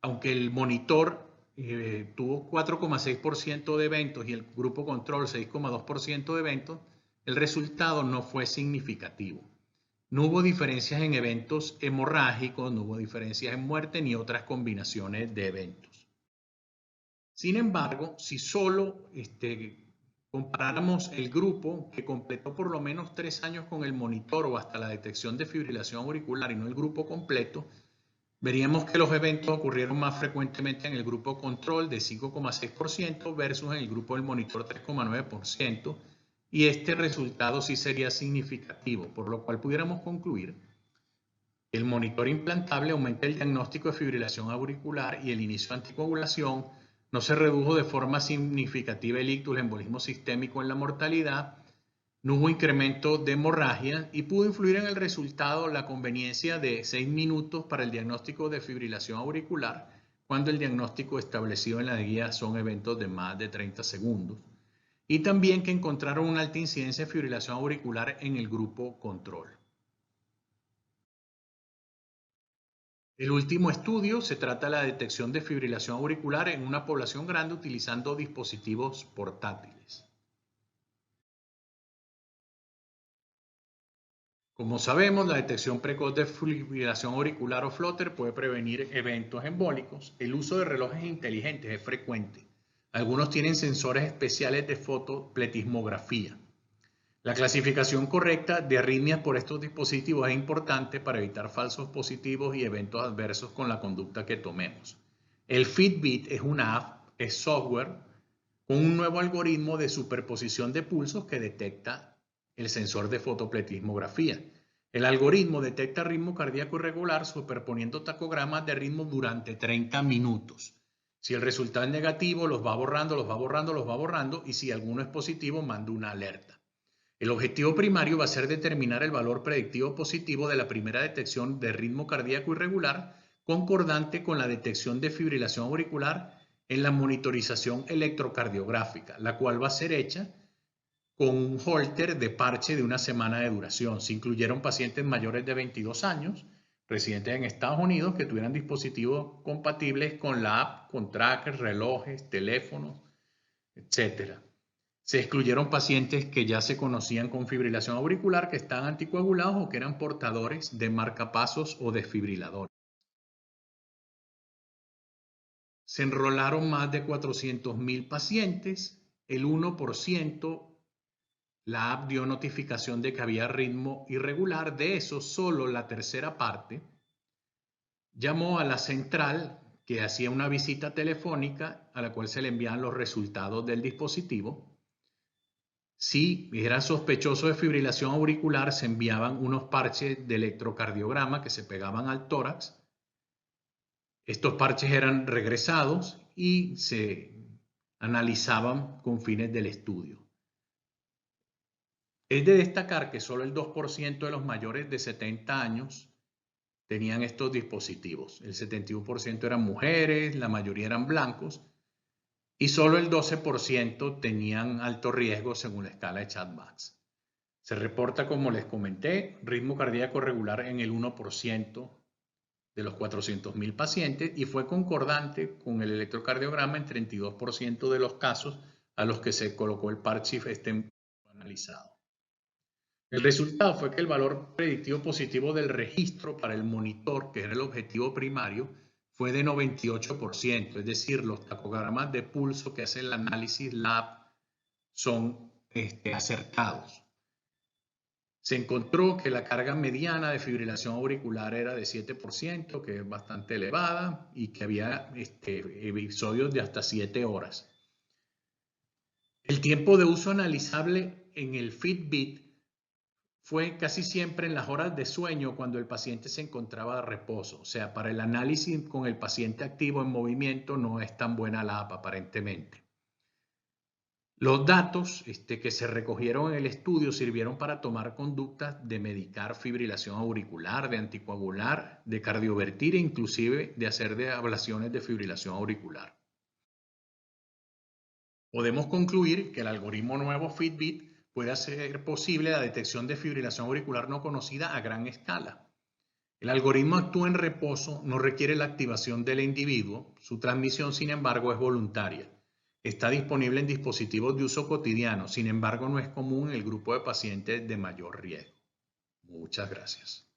aunque el monitor tuvo 4,6% de eventos y el grupo control 6,2% de eventos, el resultado no fue significativo. No hubo diferencias en eventos hemorrágicos, no hubo diferencias en muerte ni otras combinaciones de eventos. Sin embargo, si solo comparáramos el grupo que completó por lo menos 3 años con el monitor o hasta la detección de fibrilación auricular y no el grupo completo, veríamos que los eventos ocurrieron más frecuentemente en el grupo control de 5,6% versus en el grupo del monitor 3,9%. Y este resultado sí sería significativo, por lo cual pudiéramos concluir que el monitor implantable aumenta el diagnóstico de fibrilación auricular y el inicio de anticoagulación. No se redujo de forma significativa el ictus, el embolismo sistémico en la mortalidad, no hubo incremento de hemorragia y pudo influir en el resultado la conveniencia de 6 minutos para el diagnóstico de fibrilación auricular cuando el diagnóstico establecido en la guía son eventos de más de 30 segundos. Y también que encontraron una alta incidencia de fibrilación auricular en el grupo control. El último estudio se trata de la detección de fibrilación auricular en una población grande utilizando dispositivos portátiles. Como sabemos, la detección precoz de fibrilación auricular o flutter puede prevenir eventos embólicos. El uso de relojes inteligentes es frecuente. Algunos tienen sensores especiales de fotopletismografía. La clasificación correcta de arritmias por estos dispositivos es importante para evitar falsos positivos y eventos adversos con la conducta que tomemos. El Fitbit es una app, es software con un nuevo algoritmo de superposición de pulsos que detecta el sensor de fotopletismografía. El algoritmo detecta ritmo cardíaco irregular superponiendo tacogramas de ritmo durante 30 minutos. Si el resultado es negativo, los va borrando, los va borrando, los va borrando, y si alguno es positivo, manda una alerta. El objetivo primario va a ser determinar el valor predictivo positivo de la primera detección de ritmo cardíaco irregular concordante con la detección de fibrilación auricular en la monitorización electrocardiográfica, la cual va a ser hecha con un holter de parche de una semana de duración. Se incluyeron pacientes mayores de 22 años, residentes en Estados Unidos, que tuvieran dispositivos compatibles con la app, con trackers, relojes, teléfonos, etc. Se excluyeron pacientes que ya se conocían con fibrilación auricular, que están anticoagulados o que eran portadores de marcapasos o desfibriladores. Se enrolaron más de 400.000 pacientes, el 1%, la app dio notificación de que había ritmo irregular, de eso solo la tercera parte llamó a la central que hacía una visita telefónica a la cual se le envían los resultados del dispositivo. Si era sospechoso de fibrilación auricular, se enviaban unos parches de electrocardiograma que se pegaban al tórax. Estos parches eran regresados y se analizaban con fines del estudio. Es de destacar que solo el 2% de los mayores de 70 años tenían estos dispositivos. El 71% eran mujeres, la mayoría eran blancos y solo el 12% tenían alto riesgo según la escala de Chad-Bax. Se reporta, como les comenté, ritmo cardíaco regular en el 1% de los 400.000 pacientes y fue concordante con el electrocardiograma en 32% de los casos a los que se colocó el parche analizado. El resultado fue que el valor predictivo positivo del registro para el monitor, que era el objetivo primario, fue de 98%, es decir, los tacogramas de pulso que hace el análisis lab son acertados. Se encontró que la carga mediana de fibrilación auricular era de 7%, que es bastante elevada, y que había episodios de hasta 7 horas. El tiempo de uso analizable en el Fitbit fue casi siempre en las horas de sueño cuando el paciente se encontraba de reposo. O sea, para el análisis con el paciente activo en movimiento no es tan buena la app aparentemente. Los datos que se recogieron en el estudio sirvieron para tomar conductas de medicar fibrilación auricular, de anticoagular, de cardiovertir e inclusive de hacer de ablaciones de fibrilación auricular. Podemos concluir que el algoritmo nuevo Fitbit puede hacer posible la detección de fibrilación auricular no conocida a gran escala. El algoritmo actúa en reposo, no requiere la activación del individuo, su transmisión, sin embargo, es voluntaria. Está disponible en dispositivos de uso cotidiano, sin embargo, no es común en el grupo de pacientes de mayor riesgo. Muchas gracias.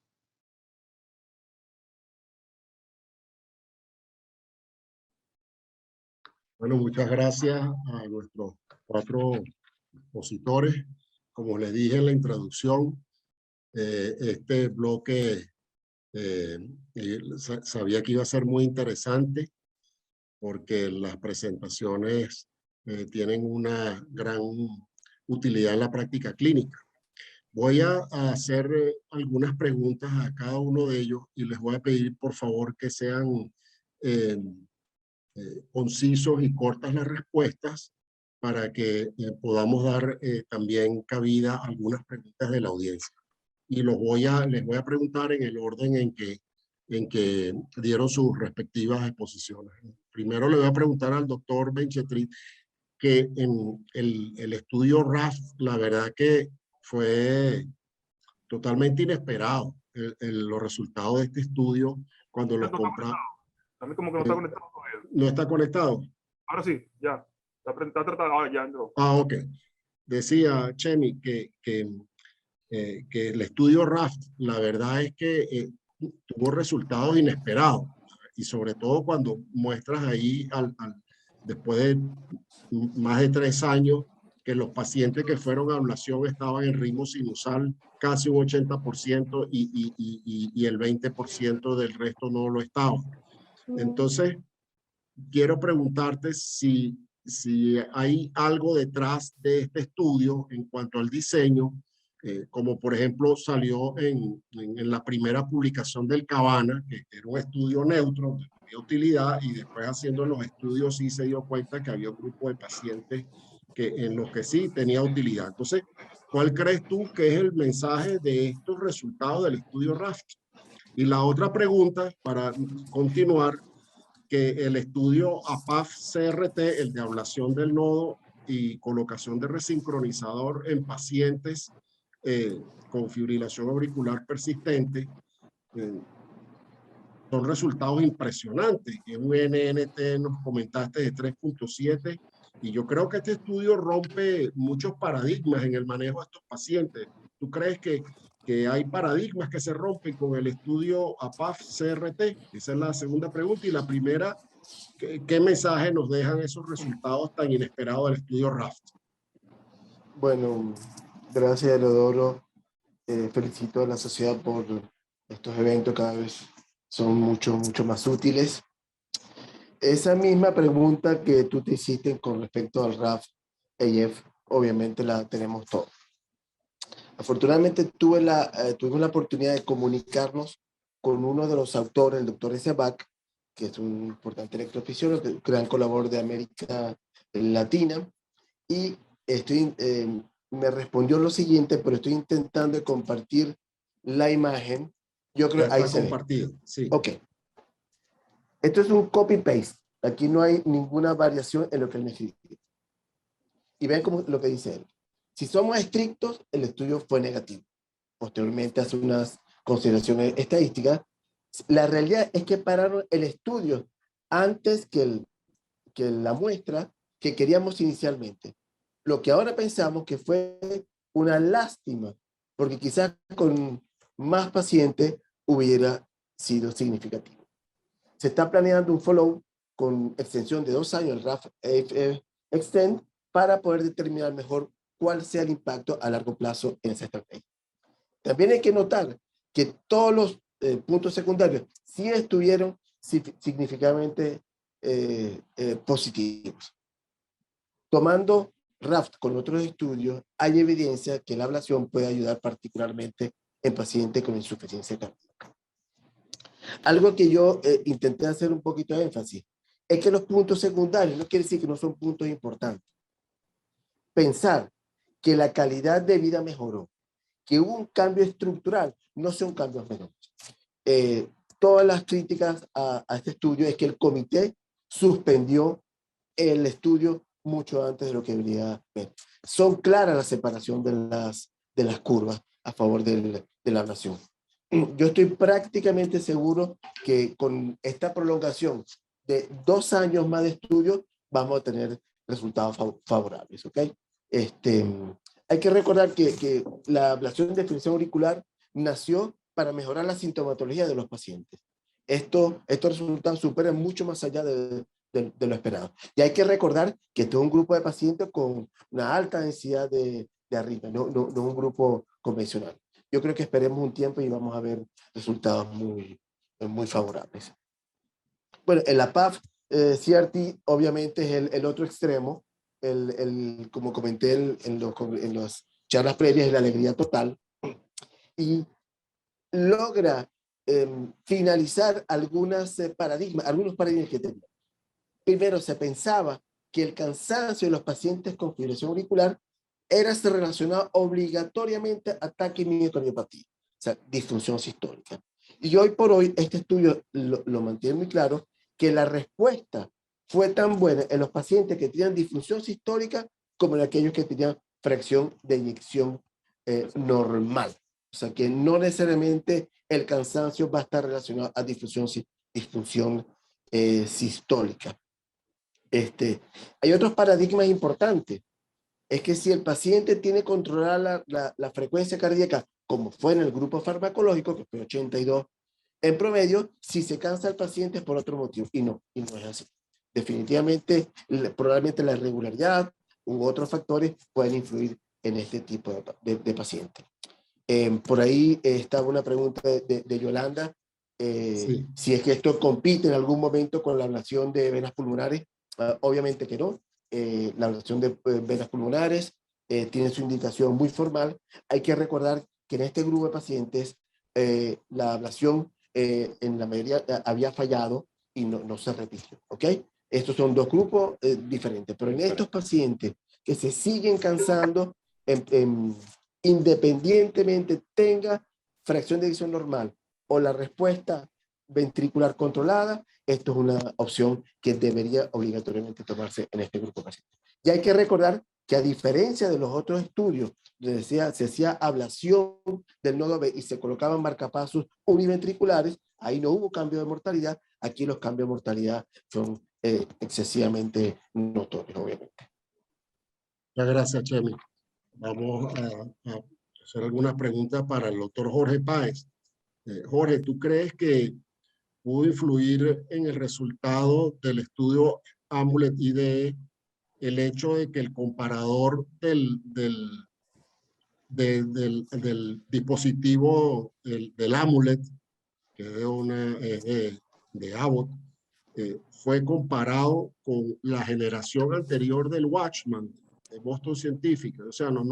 Bueno, muchas gracias a nuestros 4 expositores. Como les dije en la introducción, este bloque sabía que iba a ser muy interesante porque las presentaciones tienen una gran utilidad en la práctica clínica. Voy a hacer algunas preguntas a cada uno de ellos y les voy a pedir por favor que sean concisos y cortas las respuestas para que podamos dar también cabida a algunas preguntas de la audiencia. Y les voy a preguntar en el orden en que dieron sus respectivas exposiciones. Primero le voy a preguntar al doctor Benchetrit que en el estudio RAF, la verdad que fue totalmente inesperado los resultados de este estudio cuando los compramos. A mí como que no está conectado todavía. ¿No está conectado? Ahora sí, ya. Está tratado, ya entró. Ah, ok. Decía Chemi que el estudio RAFT, la verdad es que tuvo resultados inesperados. Y sobre todo cuando muestras ahí, después de más de 3 años, que los pacientes que fueron a ablación estaban en ritmo sinusal casi un 80% y el 20% del resto no lo estaba. Entonces, quiero preguntarte si hay algo detrás de este estudio en cuanto al diseño, como por ejemplo salió en la primera publicación del Cabana, que era un estudio neutro de utilidad, y después haciendo los estudios sí se dio cuenta que había un grupo de pacientes en los que sí tenía utilidad. Entonces, ¿cuál crees tú que es el mensaje de estos resultados del estudio RAFT? Y la otra pregunta, para continuar, que el estudio APAF-CRT, el de ablación del nodo y colocación de resincronizador en pacientes con fibrilación auricular persistente, son resultados impresionantes. En un NNT nos comentaste de 3.7 y yo creo que este estudio rompe muchos paradigmas en el manejo de estos pacientes. ¿Tú crees que hay paradigmas que se rompen con el estudio APAF-CRT? Esa es la segunda pregunta. Y la primera, ¿qué mensaje nos dejan esos resultados tan inesperados del estudio RAFT? Bueno, gracias, Eleodoro. Felicito a la sociedad por estos eventos, cada vez son mucho más útiles. Esa misma pregunta que tú te hiciste con respecto al RAF-AF obviamente la tenemos todo. Afortunadamente tuvimos la oportunidad de comunicarnos con uno de los autores, el doctor Sebak, que es un importante electrofisiólogo, gran colaborador de América Latina, y me respondió lo siguiente, pero estoy intentando compartir la imagen. Yo creo Ya ahí está se ve. compartido, sí. Ok. Esto es un copy-paste. Aquí no hay ninguna variación en lo que él me escribió. Y vean cómo lo que dice él. Si somos estrictos, el estudio fue negativo. Posteriormente hace unas consideraciones estadísticas. La realidad es que pararon el estudio antes que la muestra que queríamos inicialmente. Lo que ahora pensamos que fue una lástima, porque quizás con más pacientes hubiera sido significativo. Se está planeando un follow con extensión de 2 años, el RAF Extend, para poder determinar mejor cuál sea el impacto a largo plazo en esa estrategia. También hay que notar que todos los puntos secundarios sí estuvieron significativamente positivos. Tomando RAFT con otros estudios, hay evidencia que la ablación puede ayudar particularmente en pacientes con insuficiencia cardíaca. Algo que yo intenté hacer un poquito de énfasis es que los puntos secundarios no quiere decir que no son puntos importantes. Pensar que la calidad de vida mejoró, que hubo un cambio estructural, no son cambios menores. Todas las críticas a este estudio es que el comité suspendió el estudio mucho antes de lo que debería ver. Son claras la separación de las curvas a favor de la ablación. Yo estoy prácticamente seguro que con esta prolongación de 2 años más de estudio vamos a tener resultados favorables, ¿ok? Hay que recordar que la ablación de fibrilación auricular nació para mejorar la sintomatología de los pacientes. Estos resultados superan mucho más allá de lo esperado. Y hay que recordar que esto es un grupo de pacientes con una alta densidad de arritmia, no un grupo convencional. Yo creo que esperemos un tiempo y vamos a ver resultados muy favorables. Bueno, en la PAF, CRT obviamente es el otro extremo, como comenté en las charlas previas, es la alegría total, y logra finalizar algunos paradigmas que tenía. Primero, se pensaba que el cansancio de los pacientes con fibrilación auricular era relacionado obligatoriamente a taquimiocardiopatia, o sea, disfunción sistólica. Y hoy por hoy, este estudio lo mantiene muy claro, que la respuesta fue tan buena en los pacientes que tenían disfunción sistólica como en aquellos que tenían fracción de eyección normal. O sea, que no necesariamente el cansancio va a estar relacionado a disfunción sistólica. Hay otros paradigmas importantes. Es que si el paciente tiene controlada la frecuencia cardíaca, como fue en el grupo farmacológico, que fue 82 en promedio, si se cansa el paciente es por otro motivo. Y no es así. Definitivamente, probablemente la irregularidad u otros factores pueden influir en este tipo de pacientes. Por ahí estaba una pregunta de Yolanda. Sí. Si es que esto compite en algún momento con la ablación de venas pulmonares. Obviamente que no. La ablación de venas pulmonares tiene su indicación muy formal. Hay que recordar que en este grupo de pacientes la ablación en la mayoría había fallado y no se repitió, ¿ok? Estos son 2 grupos diferentes, pero en estos pacientes que se siguen cansando, independientemente tenga fracción de eyección normal o la respuesta ventricular controlada, esto es una opción que debería obligatoriamente tomarse en este grupo de pacientes. Y hay que recordar que a diferencia de los otros estudios, se hacía ablación del nodo B y se colocaban marcapasos univentriculares, ahí no hubo cambio de mortalidad, aquí los cambios de mortalidad son excesivamente notorios, obviamente. Muchas gracias, Chemi. Vamos a hacer algunas preguntas para el doctor Jorge Páez. Jorge, ¿tú crees que pudo influir en el resultado del estudio AMULET IDE el hecho de que el comparador del dispositivo del AMULET, que es de Abbott, fue comparado con la generación anterior del Watchman, Boston Scientific, o sea, no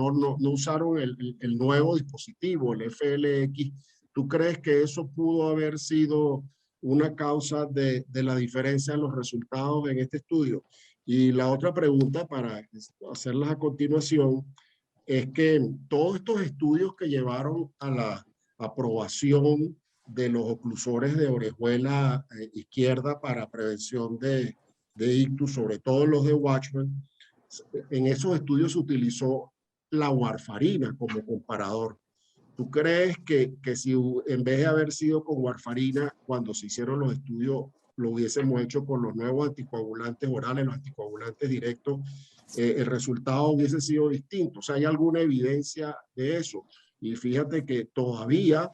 usaron el nuevo dispositivo, el FLX. ¿Tú crees que eso pudo haber sido una causa de la diferencia en los resultados en este estudio? Y la otra pregunta, para hacerlas a continuación, es que todos estos estudios que llevaron a la aprobación de los oclusores de orejuela izquierda para prevención de ictus, sobre todo los de Watchman, en esos estudios se utilizó la warfarina como comparador. ¿Tú crees que si en vez de haber sido con warfarina, cuando se hicieron los estudios, lo hubiésemos hecho con los nuevos anticoagulantes orales, los anticoagulantes directos, el resultado hubiese sido distinto? O sea, ¿hay alguna evidencia de eso? Y fíjate que todavía,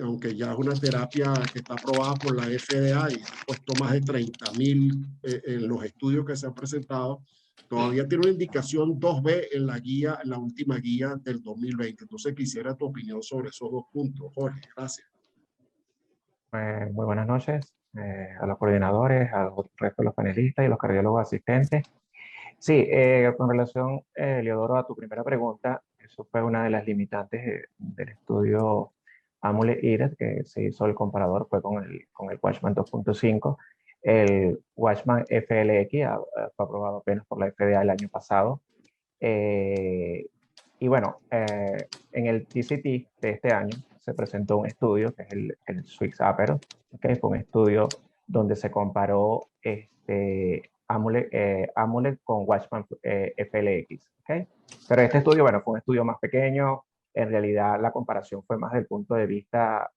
aunque ya es una terapia que está aprobada por la FDA y ha puesto más de 30,000 en los estudios que se han presentado, todavía tiene una indicación 2B en la guía, en la última guía del 2020. Entonces quisiera tu opinión sobre esos dos puntos, Jorge. Gracias. Muy buenas noches a los coordinadores, al resto de los panelistas y los cardiólogos asistentes. Sí, con relación, Leodoro, a tu primera pregunta, eso fue una de las limitantes del estudio AMULET-IRES, que se hizo el comparador, fue con el Watchman 2.5. El Watchman FLX fue aprobado apenas por la FDA el año pasado. Y bueno, en el TCT de este año se presentó un estudio, que es el SWIX-APERO, que fue un estudio donde se comparó AMULET con Watchman FLX. ¿Okay? Pero este estudio, bueno, fue un estudio más pequeño. En realidad la comparación fue más desde el punto de vista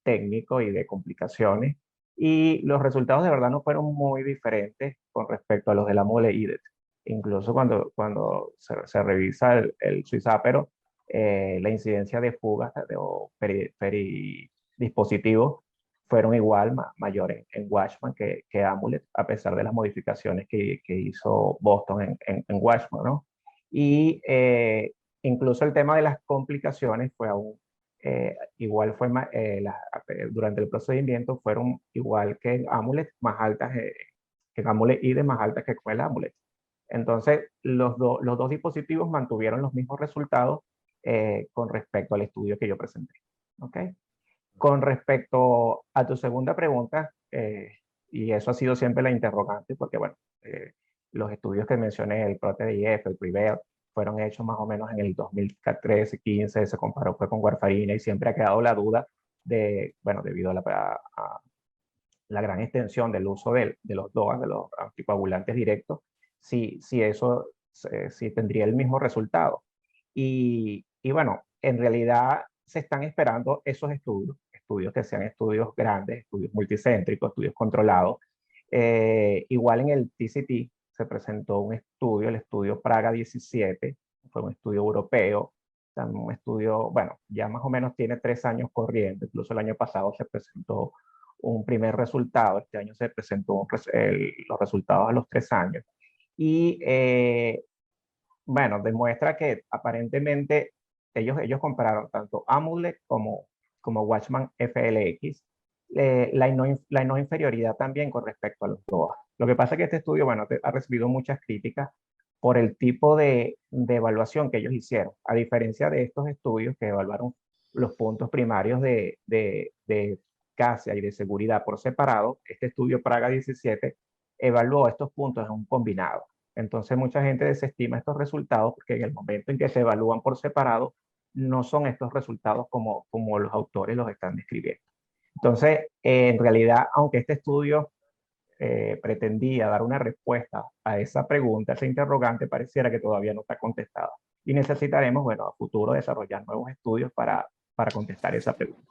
técnico y de complicaciones. Y los resultados de verdad no fueron muy diferentes con respecto a los de la AMULET-IRES. Incluso cuando se revisa el SWIX-APERO, la incidencia de fugas o peridispositivos fueron igual, mayores en Watchman que AMULET, a pesar de las modificaciones que hizo Boston en Watchman, ¿no? Y incluso el tema de las complicaciones fue aún igual, durante el procedimiento fueron igual que en AMULET, más altas que AMULET-IRES, más altas que con el AMULET. Entonces, los dos dispositivos mantuvieron los mismos resultados con respecto al estudio que yo presenté. ¿Okay? Con respecto a tu segunda pregunta, y eso ha sido siempre la interrogante, porque bueno, los estudios que mencioné, el PROTECT, el PREVAIL, fueron hechos más o menos en el 2013-15, se comparó fue con warfarina y siempre ha quedado la duda de, bueno, debido a la gran extensión del uso de los DOAs, de los anticoagulantes directos, si eso si tendría el mismo resultado. Y bueno, en realidad se están esperando esos estudios que sean estudios grandes, estudios multicéntricos, estudios controlados. Igual en el TCT se presentó un estudio, el estudio Praga 17, fue un estudio europeo, un estudio, bueno, ya más o menos tiene 3 años corriendo, incluso el año pasado se presentó un primer resultado, este año se presentó los resultados a los 3 años. Y bueno, demuestra que aparentemente ellos compararon tanto AMULET como Watchman FLX, la no inferioridad también con respecto a los DOA. Lo que pasa es que este estudio, bueno, ha recibido muchas críticas por el tipo de evaluación que ellos hicieron. A diferencia de estos estudios que evaluaron los puntos primarios de eficacia y de seguridad por separado, este estudio Praga 17 evaluó estos puntos en un combinado. Entonces mucha gente desestima estos resultados porque en el momento en que se evalúan por separado, no son estos resultados como los autores los están describiendo. Entonces, en realidad, aunque este estudio pretendía dar una respuesta a esa pregunta, esa interrogante, pareciera que todavía no está contestada. Y necesitaremos, bueno, a futuro desarrollar nuevos estudios para contestar esa pregunta.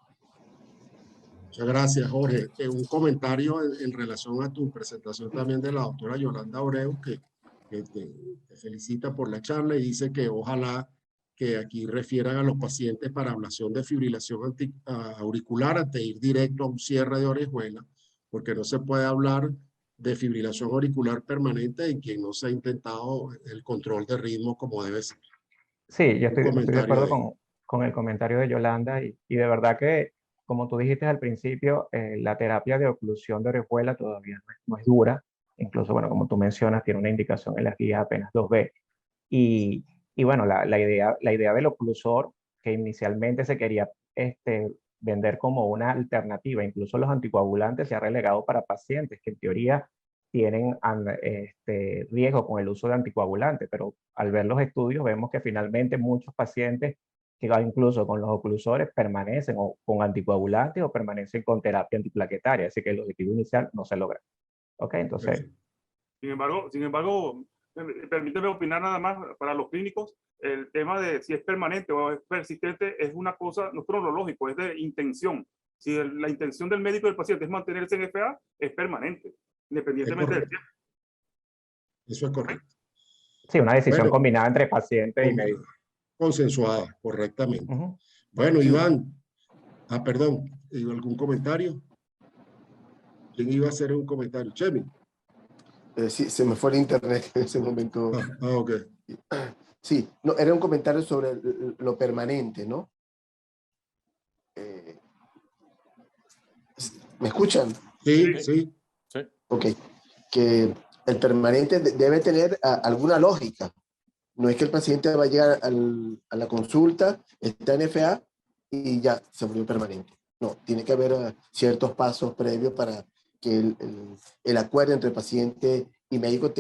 Muchas gracias, Jorge. Un comentario en relación a tu presentación también de la doctora Yolanda Abreu, que te felicita por la charla y dice que ojalá que aquí refieran a los pacientes para ablación de fibrilación auricular antes de ir directo a un cierre de orejuela, porque no se puede hablar de fibrilación auricular permanente en quien no se ha intentado el control de ritmo como debe ser. Sí, yo estoy de acuerdo con el comentario de Yolanda y de verdad que, como tú dijiste al principio, la terapia de oclusión de orejuela todavía no es dura. Incluso, bueno, como tú mencionas, tiene una indicación en las guías apenas 2B. Y bueno, la idea del oclusor, que inicialmente se quería vender como una alternativa, incluso los anticoagulantes, se ha relegado para pacientes que en teoría tienen riesgo con el uso de anticoagulantes, pero al ver los estudios vemos que finalmente muchos pacientes que incluso con los oclusores permanecen o con anticoagulantes o permanecen con terapia antiplaquetaria, así que el objetivo inicial no se logra. ¿Ok? Entonces... Sin embargo, permíteme opinar nada más para los clínicos. El tema de si es permanente o es persistente es una cosa, no es cronológico, es de intención. Si la intención del médico y del paciente es mantenerse en FA, es permanente, independientemente del tiempo. Eso es correcto. Sí, una decisión Bueno, combinada entre paciente y médico. Consensuada, correctamente. Uh-huh. Bueno, Iván. Perdón, ¿algún comentario? ¿Quién iba a hacer un comentario? Chemi. Sí, se me fue el internet en ese momento. Ok. Sí, no, era un comentario sobre lo permanente, ¿no? ¿Me escuchan? Sí, sí. Ok. Que el permanente debe tener alguna lógica. No es que el paciente va a llegar a la consulta, está en FA y ya se volvió permanente. No, tiene que haber ciertos pasos previos para que el acuerdo entre paciente y médico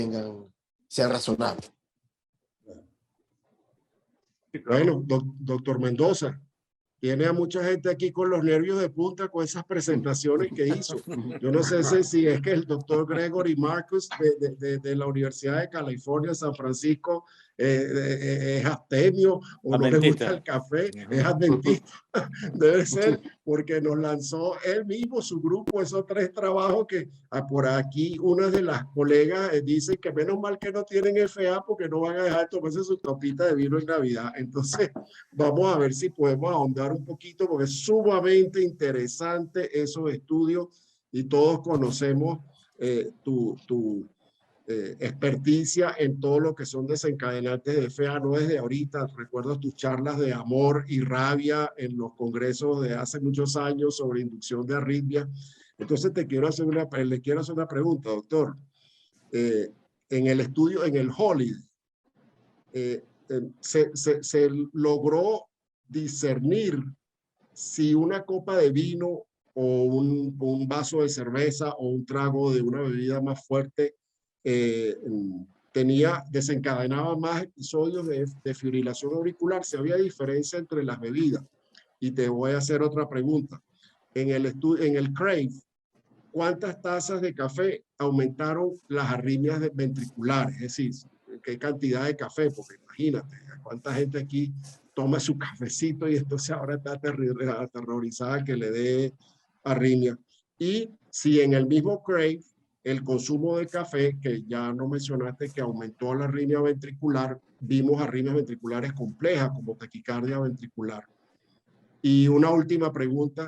sea razonable. Bueno, doctor Mendoza, tiene a mucha gente aquí con los nervios de punta con esas presentaciones que hizo. Yo no sé si es que el doctor Gregory Marcus de la Universidad de California, San Francisco, es abstemio o no le gusta el café, es adventista. Debe ser porque nos lanzó él mismo, su grupo, esos 3 trabajos que por aquí una de las colegas dice que menos mal que no tienen FA porque no van a dejar de tomarse su copita de vino en Navidad. Entonces, vamos a ver si podemos ahondar un poquito porque es sumamente interesante esos estudios y todos conocemos tu experticia en todo lo que son desencadenantes de FA, no desde ahorita. Recuerdo tus charlas de amor y rabia en los congresos de hace muchos años sobre inducción de arritmia. Entonces le quiero hacer una pregunta, doctor. En el estudio, en el Holiday, se logró discernir si una copa de vino o un vaso de cerveza o un trago de una bebida más fuerte desencadenaba más episodios de fibrilación auricular, si había diferencia entre las bebidas. Y te voy a hacer otra pregunta. En el CRAVE, ¿cuántas tazas de café aumentaron las arritmias ventriculares? Es decir, ¿qué cantidad de café? Porque imagínate, ¿cuánta gente aquí toma su cafecito y entonces ahora está aterrorizada que le dé arritmia? Y si en el mismo CRAVE el consumo de café, que ya no mencionaste que aumentó la arritmia ventricular, vimos arritmias ventriculares complejas como taquicardia ventricular. Y una última pregunta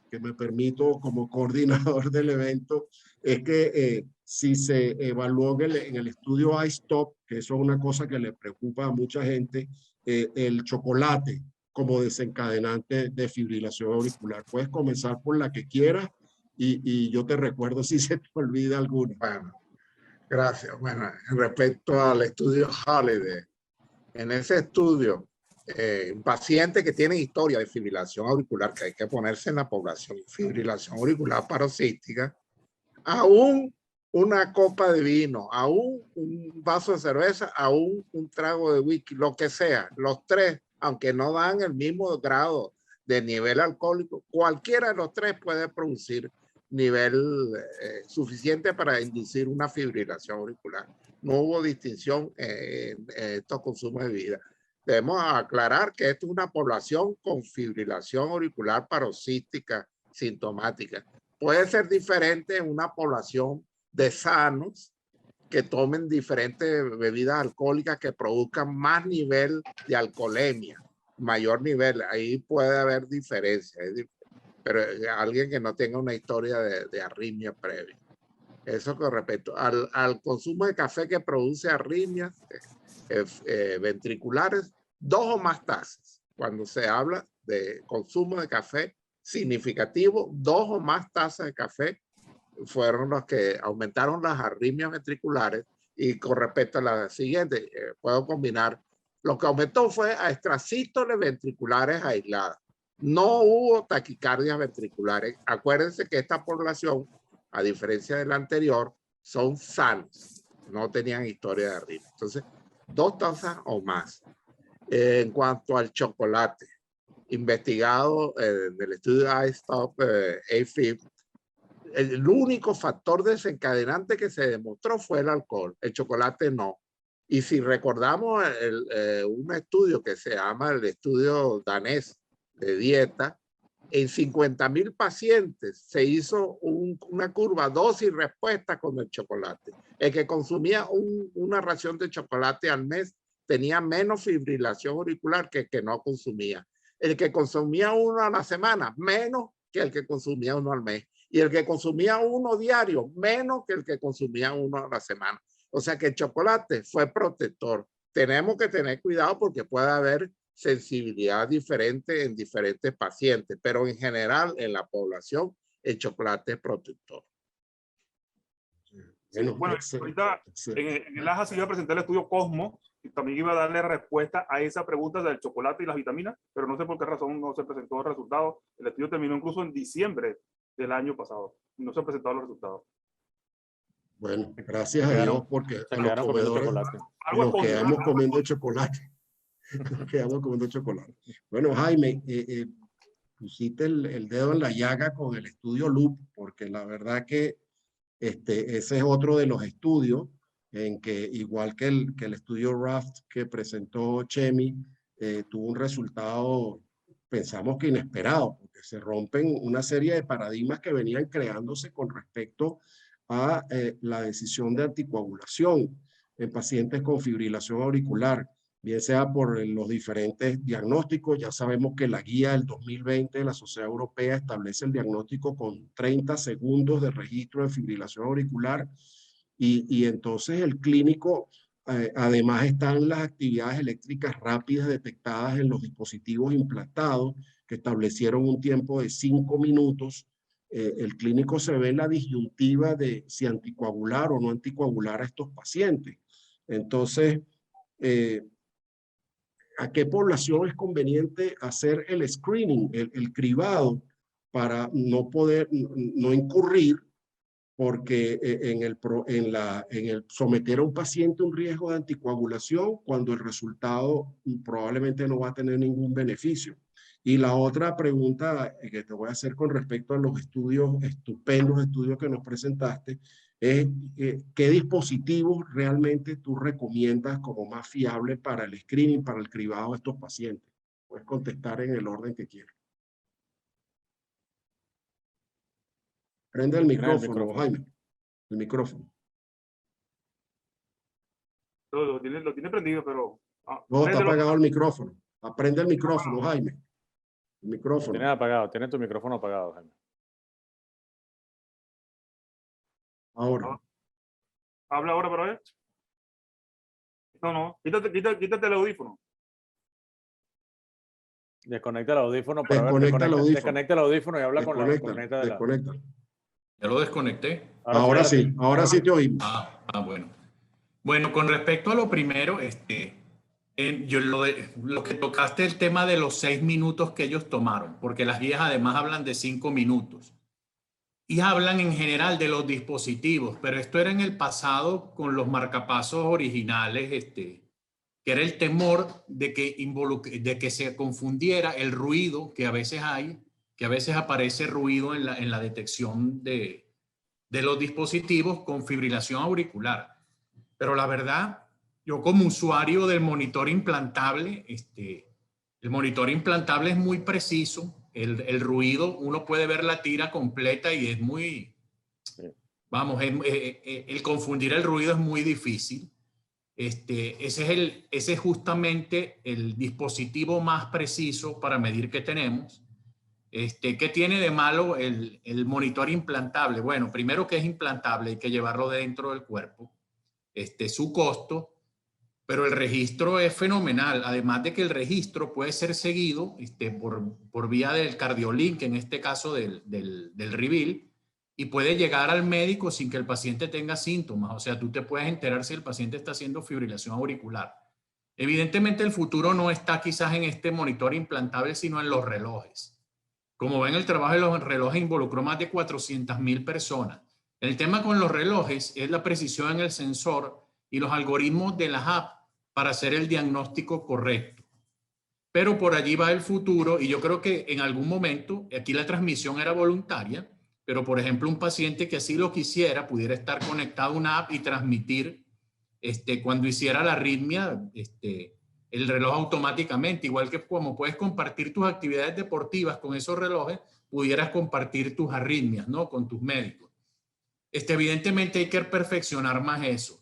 que me permito como coordinador del evento es que si se evaluó en el estudio iStop, que eso es una cosa que le preocupa a mucha gente, el chocolate como desencadenante de fibrilación auricular. Puedes comenzar por la que quieras y yo te recuerdo si se te olvida alguna. Bueno, gracias. Bueno, respecto al estudio Holiday, en ese estudio, un paciente que tiene historia de fibrilación auricular, que hay que ponerse en la población, fibrilación auricular paroxística, aún una copa de vino, aún un vaso de cerveza, aún un trago de whisky, lo que sea, los 3, aunque no dan el mismo grado de nivel alcohólico, cualquiera de los 3 puede producir nivel suficiente para inducir una fibrilación auricular. No hubo distinción en estos consumos de bebida. Debemos aclarar que esto es una población con fibrilación auricular paroxística sintomática. Puede ser diferente en una población de sanos que tomen diferentes bebidas alcohólicas que produzcan más nivel de alcoholemia, mayor nivel. Ahí puede haber diferencia, pero alguien que no tenga una historia de arritmia previa. Eso con respecto al consumo de café que produce arritmias ventriculares, 2 o más tazas. Cuando se habla de consumo de café significativo, 2 o más tazas de café fueron los que aumentaron las arritmias ventriculares Y con respecto a la siguiente, puedo combinar. Lo que aumentó fue a extrasístoles ventriculares aisladas. No hubo taquicardias ventriculares. Acuérdense que esta población, a diferencia de la anterior, son sanos. No tenían historia de arritmia. Entonces, 2 tazas o más. En cuanto al chocolate, investigado del estudio iStop AFib, el único factor desencadenante que se demostró fue el alcohol. El chocolate no. Y si recordamos un estudio que se llama el estudio danés de dieta, en 50.000 pacientes se hizo una curva dosis-respuesta con el chocolate. El que consumía una ración de chocolate al mes tenía menos fibrilación auricular que el que no consumía. El que consumía uno a la semana, menos que el que consumía uno al mes. Y el que consumía uno diario, menos que el que consumía uno a la semana. O sea que el chocolate fue protector. Tenemos que tener cuidado porque puede haber sensibilidad diferente en diferentes pacientes, pero en general en la población el chocolate es protector. Bueno, ahorita en el AJA se iba a presentar el estudio Cosmo y también iba a darle respuesta a esa pregunta del chocolate y las vitaminas, pero no sé por qué razón no se presentó el resultado. El estudio terminó incluso en diciembre del año pasado y no se han presentado los resultados. Bueno, gracias a Dios porque a los comedores nos quedamos comiendo chocolate. Nos quedamos comiendo chocolate. Bueno, Jaime, pusiste el dedo en la llaga con el estudio Loop, porque la verdad que ese es otro de los estudios en que, igual que el estudio RAFT que presentó Chemi, tuvo un resultado, pensamos que inesperado, porque se rompen una serie de paradigmas que venían creándose con respecto a la decisión de anticoagulación en pacientes con fibrilación auricular, bien sea por los diferentes diagnósticos. Ya sabemos que la guía del 2020 de la Sociedad Europea establece el diagnóstico con 30 segundos de registro de fibrilación auricular y entonces el clínico, además están las actividades eléctricas rápidas detectadas en los dispositivos implantados que establecieron un tiempo de 5 minutos. El clínico se ve en la disyuntiva de si anticoagular o no anticoagular a estos pacientes. Entonces, ¿a qué población es conveniente hacer el screening, el cribado, para no incurrir porque en el someter a un paciente a un riesgo de anticoagulación cuando el resultado probablemente no va a tener ningún beneficio? Y la otra pregunta que te voy a hacer con respecto a los estupendos estudios que nos presentaste, es ¿qué dispositivos realmente tú recomiendas como más fiable para el screening, para el cribado de estos pacientes? Puedes contestar en el orden que quieras. Prende el micrófono, Jaime. El micrófono. Lo tiene prendido, pero... No, está apagado el micrófono. Aprende el micrófono, Jaime. El micrófono. Tienes apagado, tienes tu micrófono apagado, Jaime. Ahora. Habla ahora para ver. No, quítate el audífono. Desconecta el audífono para desconecta el audífono y habla con la desconecta. Ya lo desconecté. Ahora sí te oímos. Bueno. Bueno, con respecto a lo primero, lo que tocaste el tema de los 6 minutos que ellos tomaron, porque las guías además hablan de 5 minutos. Y hablan en general de los dispositivos, pero esto era en el pasado con los marcapasos originales, que era el temor de que se confundiera el ruido que a veces hay, que a veces aparece ruido en la detección de los dispositivos con fibrilación auricular. Pero la verdad, yo como usuario del monitor implantable, el monitor implantable es muy preciso. El ruido, uno puede ver la tira completa y es muy, vamos, el confundir el ruido es muy difícil. Ese es justamente el dispositivo más preciso para medir que tenemos. ¿Qué tiene de malo el monitor implantable? Bueno, primero que es implantable, hay que llevarlo dentro del cuerpo. Su costo, pero el registro es fenomenal, además de que el registro puede ser seguido por vía del CardioLink, en este caso del Reveal, y puede llegar al médico sin que el paciente tenga síntomas. O sea, tú te puedes enterar si el paciente está haciendo fibrilación auricular. Evidentemente el futuro no está quizás en este monitor implantable, sino en los relojes. Como ven, el trabajo de los relojes involucró más de 400.000 personas. El tema con los relojes es la precisión en el sensor y los algoritmos de las apps para hacer el diagnóstico correcto. Pero por allí va el futuro y yo creo que en algún momento, aquí la transmisión era voluntaria, pero por ejemplo un paciente que así lo quisiera pudiera estar conectado a una app y transmitir cuando hiciera la arritmia, el reloj automáticamente, igual que como puedes compartir tus actividades deportivas con esos relojes, pudieras compartir tus arritmias, ¿no? Con tus médicos. Evidentemente hay que perfeccionar más eso.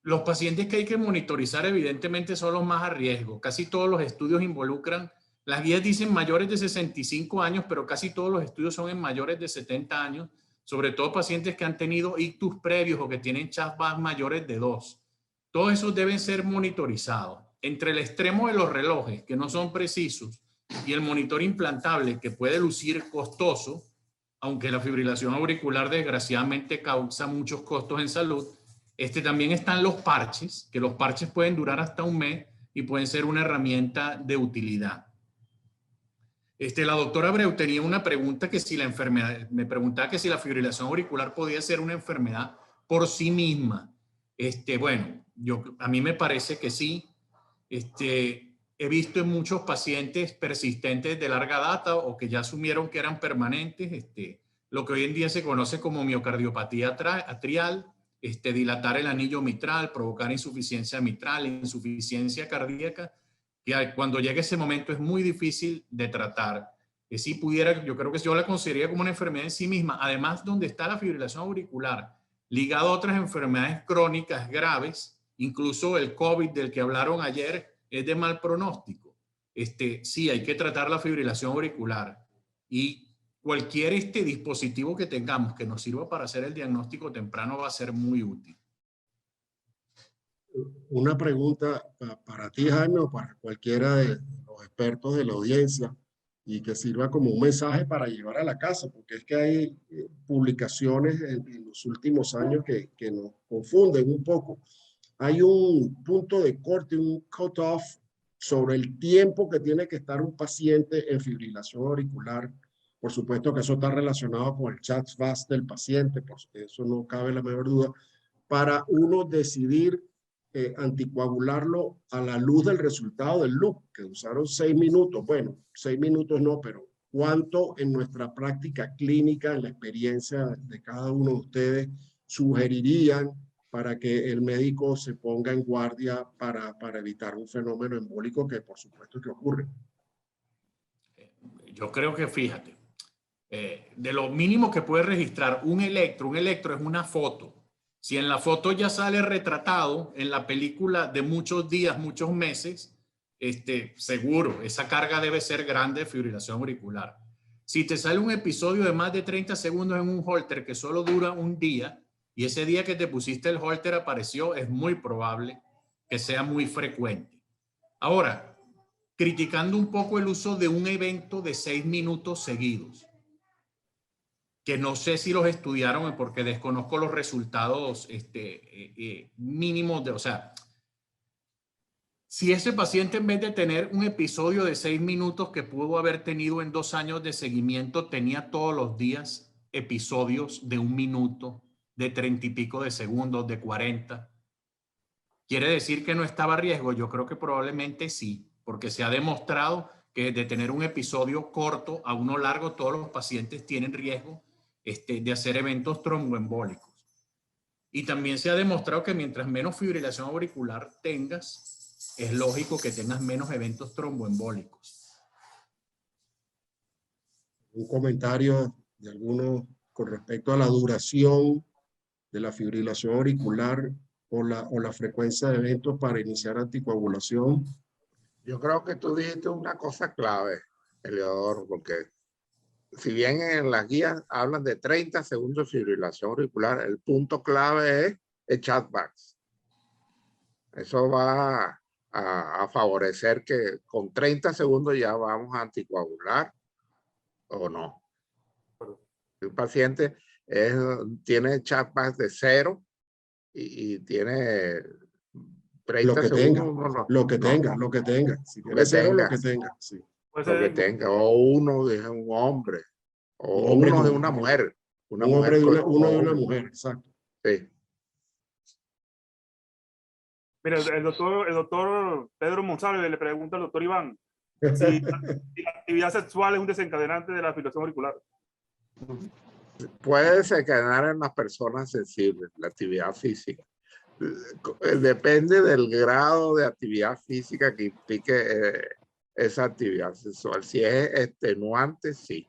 Los pacientes que hay que monitorizar evidentemente son los más a riesgo. Casi todos los estudios involucran, las guías dicen mayores de 65 años, pero casi todos los estudios son en mayores de 70 años, sobre todo pacientes que han tenido ictus previos o que tienen CHA2-VASc mayores de 2. Todos esos deben ser monitorizados. Entre el extremo de los relojes, que no son precisos, y el monitor implantable, que puede lucir costoso, aunque la fibrilación auricular desgraciadamente causa muchos costos en salud, también están los parches, que los parches pueden durar hasta un mes y pueden ser una herramienta de utilidad. La doctora Abreu tenía una pregunta que si la enfermedad, me preguntaba que si la fibrilación auricular podía ser una enfermedad por sí misma. Bueno, a mí me parece que sí. He visto en muchos pacientes persistentes de larga data o que ya asumieron que eran permanentes, lo que hoy en día se conoce como miocardiopatía atrial, dilatar el anillo mitral, provocar insuficiencia mitral, insuficiencia cardíaca, que cuando llegue ese momento es muy difícil de tratar. Si pudiera, yo creo que yo la consideraría como una enfermedad en sí misma, además donde está la fibrilación auricular, ligado a otras enfermedades crónicas graves, incluso el COVID del que hablaron ayer es de mal pronóstico. Sí, hay que tratar la fibrilación auricular y cualquier dispositivo que tengamos que nos sirva para hacer el diagnóstico temprano va a ser muy útil. Una pregunta para ti, Jaime, o para cualquiera de los expertos de la audiencia, y que sirva como un mensaje para llevar a la casa, porque es que hay publicaciones en los últimos años que nos confunden un poco. Hay un punto de corte, un cut-off sobre el tiempo que tiene que estar un paciente en fibrilación auricular. Por supuesto que eso está relacionado con el CHA2-VASc del paciente, por eso no cabe la menor duda, para uno decidir anticoagularlo a la luz del resultado del loop, que usaron 6 minutos. Bueno, 6 minutos no, pero ¿cuánto en nuestra práctica clínica, en la experiencia de cada uno de ustedes, sugerirían para que el médico se ponga en guardia para evitar un fenómeno embólico que por supuesto que ocurre? Yo creo que, fíjate, de lo mínimo que puede registrar un electro es una foto. Si en la foto ya sale retratado en la película de muchos días, muchos meses, seguro, esa carga debe ser grande de fibrilación auricular. Si te sale un episodio de más de 30 segundos en un holter que solo dura un día y ese día que te pusiste el holter apareció, es muy probable que sea muy frecuente. Ahora, criticando un poco el uso de un evento de 6 minutos seguidos, que no sé si los estudiaron porque desconozco los resultados mínimos o sea, si ese paciente en vez de tener un episodio de 6 minutos que pudo haber tenido en 2 años de seguimiento, tenía todos los días episodios de 1 minuto, de 30 y pico de segundos, de 40, ¿quiere decir que no estaba a riesgo? Yo creo que probablemente sí, porque se ha demostrado que de tener un episodio corto a uno largo, todos los pacientes tienen riesgo de hacer eventos tromboembólicos. Y también se ha demostrado que mientras menos fibrilación auricular tengas, es lógico que tengas menos eventos tromboembólicos. Un comentario de alguno con respecto a la duración de la fibrilación auricular o la frecuencia de eventos para iniciar anticoagulación. Yo creo que tú dijiste una cosa clave, Eliodoro, porque si bien en las guías hablan de 30 segundos de fibrilación auricular, el punto clave es el CHA2-VASc. Eso va a favorecer que con 30 segundos ya vamos a anticoagular o no. El paciente tiene chatbacks de 0 y tiene 30 Lo que segundos. tenga, lo que tenga, lo que tenga. Si tiene 0, lo que tenga, sí. Puede Lo que ser tenga, o uno de un hombre, o Un hombre uno de con- una mujer. Una un hombre mujer uno de o una hombre. mujer, exacto. Sí. Mira, el doctor Pedro Monsalve le pregunta al doctor Iván si la actividad sexual es un desencadenante de la fibrilación auricular. Puede desencadenar en las personas sensibles la actividad física. Depende del grado de actividad física que implique esa actividad sexual. Si es extenuante, sí.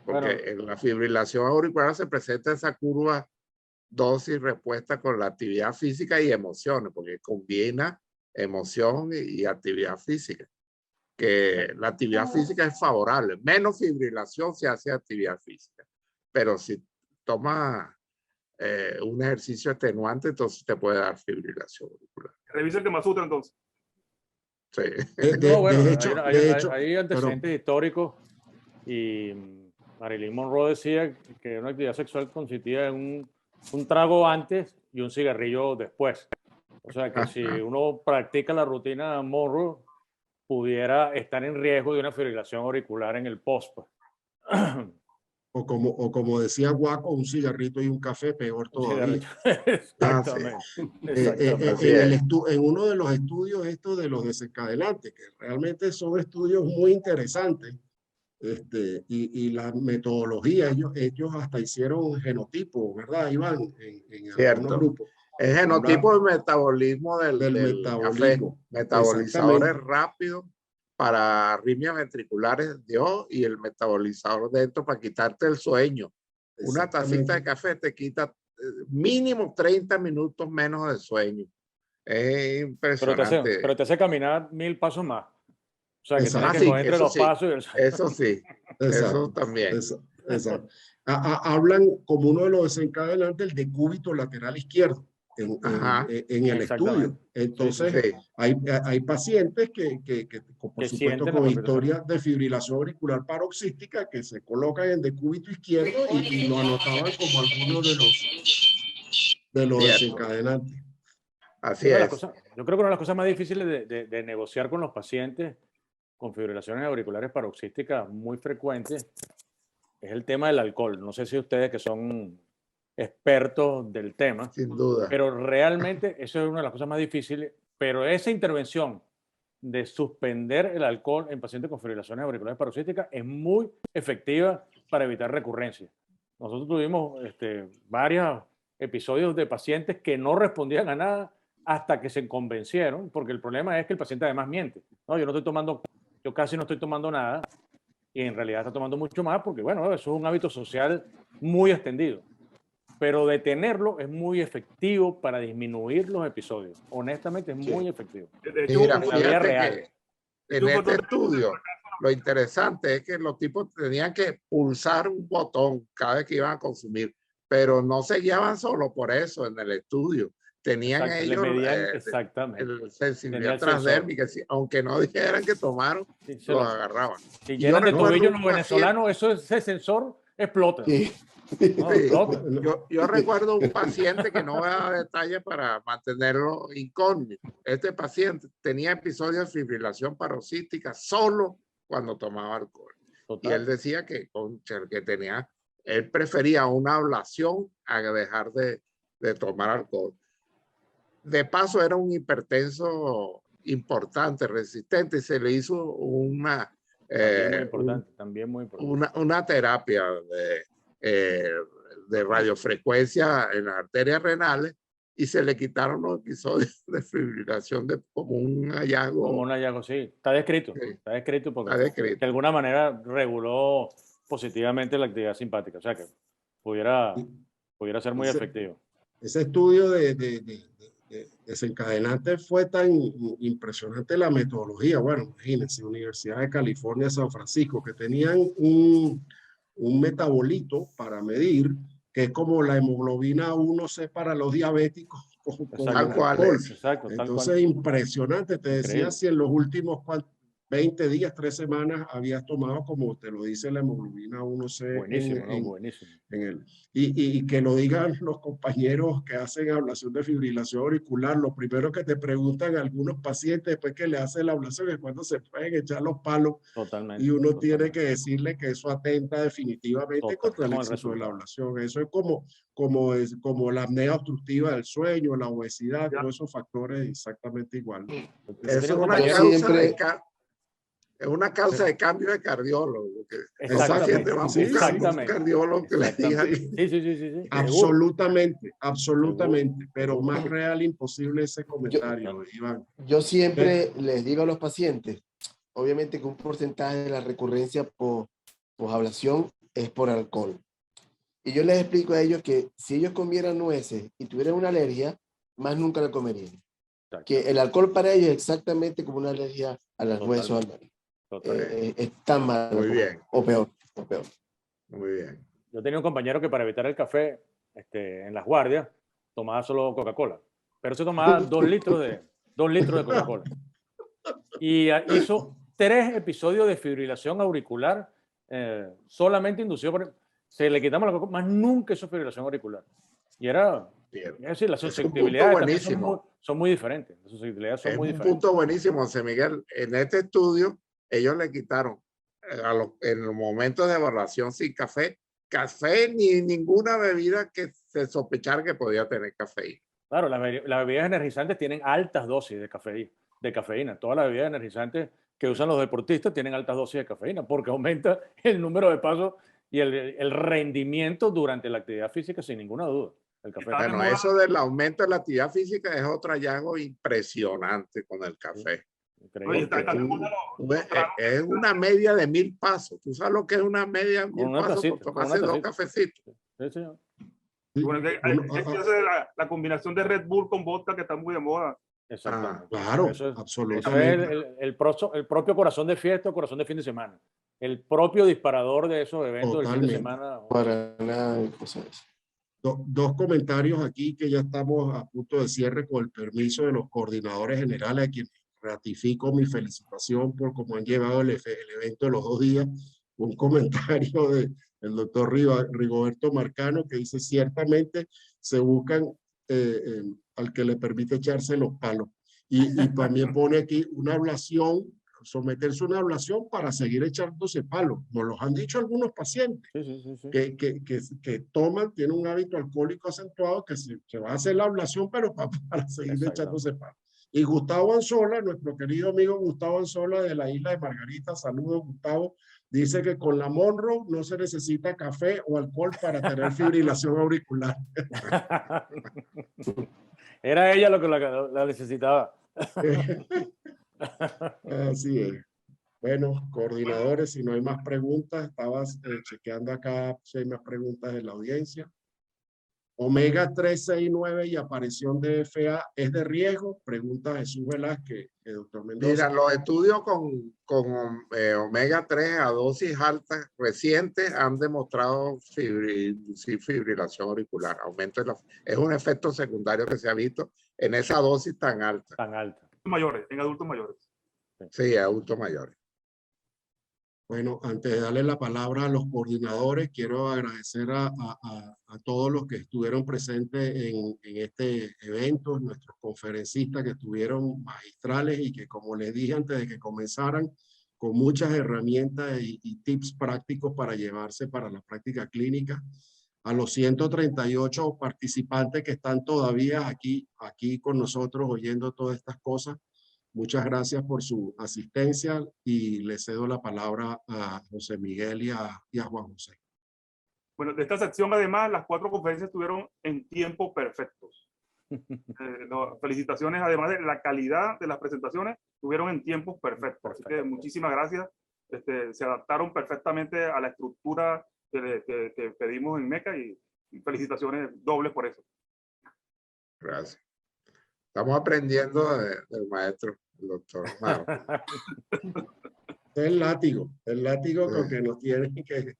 Porque Bueno, en la fibrilación auricular se presenta esa curva dosis-respuesta con la actividad física y emociones, porque combina emoción y actividad física. Que la actividad física es favorable. Menos fibrilación se hace actividad física. Pero si toma un ejercicio extenuante, entonces te puede dar fibrilación auricular. Revisa el Kama Sutra entonces. Sí. no, bueno, de hecho, hay antecedentes históricos y Marilyn Monroe decía que una actividad sexual consistía en un trago antes y un cigarrillo después. O sea que si uno practica la rutina Monroe, pudiera estar en riesgo de una fibrilación auricular en el post. o como decía Guaco, un cigarrito y un café, peor todavía. Exactamente. En uno de los estudios estos de los desencadenantes, que realmente son estudios muy interesantes, y la metodología, ellos hasta hicieron genotipos, ¿verdad, Iván? En algunos grupos. El genotipo del metabolismo del metabolismo. Café. Metabolizadores rápidos para arritmias ventriculares dio y el metabolizador dentro para quitarte el sueño. Una tacita de café te quita mínimo 30 minutos menos de sueño. Es impresionante. Pero te hace caminar 1000 pasos más. O sea, que tienes que sí, coger entre los pasos. Eso sí, exacto, eso también. Exacto. Hablan como uno de los desencadenantes el decúbito lateral izquierdo en el estudio. Entonces, hay pacientes que por supuesto, con historia de fibrilación auricular paroxística que se colocan en decúbito izquierdo y lo anotaban como alguno de los desencadenantes. Así es. Yo creo que una de las cosas más difíciles de negociar con los pacientes con fibrilaciones auriculares paroxísticas muy frecuentes es el tema del alcohol. No sé si ustedes que son expertos del tema, sin duda, pero realmente eso es una de las cosas más difíciles, pero esa intervención de suspender el alcohol en pacientes con fibrilaciones auriculares paroxísticas es muy efectiva para evitar recurrencias. Nosotros tuvimos varios episodios de pacientes que no respondían a nada hasta que se convencieron, porque el problema es que el paciente además miente. No, yo casi no estoy tomando nada, y en realidad está tomando mucho más porque, bueno, eso es un hábito social muy extendido. Pero detenerlo es muy efectivo para disminuir los episodios. Honestamente, es muy efectivo. Mira, en la vida real. En este estudio, lo interesante es que los tipos tenían que pulsar un botón cada vez que iban a consumir, pero no se guiaban solo por eso en el estudio. Tenían ellos el sensibilidad transdérmica, aunque no dijeran que tomaron, los agarraban. Si llenan de tobillo los venezolanos, ese sensor explota. Sí. Yo recuerdo un paciente que no voy a dar detalles para mantenerlo incógnito. Este paciente tenía episodios de fibrilación paroxística solo cuando tomaba alcohol. Total. Y él decía que él prefería una ablación a dejar de tomar alcohol. De paso era un hipertenso importante, resistente, y se le hizo una terapia de radiofrecuencia en las arterias renales y se le quitaron los episodios de fibrilación como un hallazgo. Como un hallazgo, sí. Está descrito. Sí. Está descrito porque de alguna manera reguló positivamente la actividad simpática. O sea que pudiera ser muy efectivo. Ese estudio de desencadenante fue tan impresionante la metodología. Bueno, imagínense, Universidad de California, San Francisco, que tenían un metabolito para medir, que es como la hemoglobina 1C para los diabéticos. Tal cual es. Exacto. Entonces, impresionante. Te decía si en los últimos 20 días, 3 semanas habías tomado, como te lo dice la hemoglobina 1C. Buenísimo, ¿no? Buenísimo. Y que lo digan los compañeros que hacen ablación de fibrilación auricular, lo primero que te preguntan algunos pacientes después que le hacen la ablación es cuándo se pueden echar los palos. Totalmente. Y uno totalmente. tiene que decirle que eso atenta definitivamente contra el éxito de la ablación. Eso es como la apnea obstructiva del sueño, la obesidad, todos esos factores exactamente igual. Es una causa de cambio de cardiólogo. Exactamente. Un cardiólogo que le diga. Sí. Absolutamente. Pero más real imposible ese comentario, Iván. Yo siempre les digo a los pacientes, obviamente que un porcentaje de la recurrencia por ablación es por alcohol. Y yo les explico a ellos que si ellos comieran nueces y tuvieran una alergia, más nunca la comerían. Que el alcohol para ellos es exactamente como una alergia a las nueces o al maíz. Es tan malo. Muy bien. O peor. Muy bien. Yo tenía un compañero que para evitar el café en las guardias tomaba solo Coca-Cola, pero se tomaba 2 litros de Coca-Cola. Y hizo 3 episodios de fibrilación auricular solamente inducido por... Se le quitamos la Coca-Cola, más nunca hizo fibrilación auricular. Y era... Es decir, las susceptibilidades también son muy diferentes. Las susceptibilidades son muy diferentes. Un punto buenísimo, José Miguel. En este estudio, ellos le quitaron en los momentos de evaluación sin café ni ninguna bebida que se sospechara que podía tener cafeína. Claro, las bebidas energizantes tienen altas dosis de cafeína. Todas las bebidas energizantes que usan los deportistas tienen altas dosis de cafeína porque aumenta el número de pasos y el rendimiento durante la actividad física sin ninguna duda. El café. Bueno, eso del aumento de la actividad física es otro hallazgo impresionante con el café. Es una media de 1000 pasos. ¿Tú sabes lo que es una media de 1000 pasos por tomarse 2 cafecitos? Sí, señor. Bueno, la combinación de Red Bull con vodka que está muy de moda. Exactamente. Claro, absolutamente. Eso es el propio corazón de fiesta o corazón de fin de semana. El propio disparador de esos eventos del fin de semana. Para nada, cosas. 2 comentarios aquí que ya estamos a punto de cierre con el permiso de los coordinadores generales, a quienes ratifico mi felicitación por cómo han llevado el evento de los 2 días. Un comentario del doctor Rigoberto Marcano que dice: ciertamente se buscan al que le permite echarse los palos. Y también pone aquí una ablación, someterse a una ablación para seguir echándose palos. Nos los han dicho algunos pacientes que toman, tienen un hábito alcohólico acentuado, que se va a hacer la ablación, pero para seguir echándose palos. Y Gustavo Anzola, nuestro querido amigo Gustavo Anzola de la isla de Margarita, saludos Gustavo, dice que con la Monroe no se necesita café o alcohol para tener fibrilación auricular. Era ella lo que la necesitaba. Así es. Bueno, coordinadores, si no hay más preguntas, estabas chequeando acá si hay más preguntas de la audiencia. Omega 3, 6, 9 y aparición de FA es de riesgo, pregunta Jesús Velázquez, doctor Mendoza. Mira, los estudios con omega 3 a dosis altas recientes han demostrado fibrilación auricular. Es un efecto secundario que se ha visto en esa dosis tan alta. En adultos mayores. Sí, adultos mayores. Bueno, antes de darle la palabra a los coordinadores, quiero agradecer a todos los que estuvieron presentes en este evento, nuestros conferencistas que estuvieron magistrales y que, como les dije antes de que comenzaran, con muchas herramientas y tips prácticos para llevarse para la práctica clínica. A los 138 participantes que están todavía aquí con nosotros oyendo todas estas cosas. Muchas gracias por su asistencia y le cedo la palabra a José Miguel y a Juan José. Bueno, de esta sección además las 4 conferencias estuvieron en tiempo perfectos. Felicitaciones, además de la calidad de las presentaciones, estuvieron en tiempos perfectos. Así que muchísimas gracias. Se adaptaron perfectamente a la estructura que pedimos en MECA y felicitaciones dobles por eso. Gracias. Estamos aprendiendo del maestro, el doctor Maro. El látigo con que nos tienen que...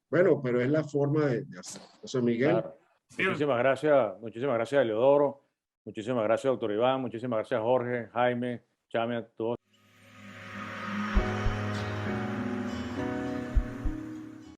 Bueno, pero es la forma de hacer. José Miguel. Claro. Muchísimas gracias a Eleodoro, muchísimas gracias doctor Iván, muchísimas gracias Jorge, Jaime, Chame, a todos.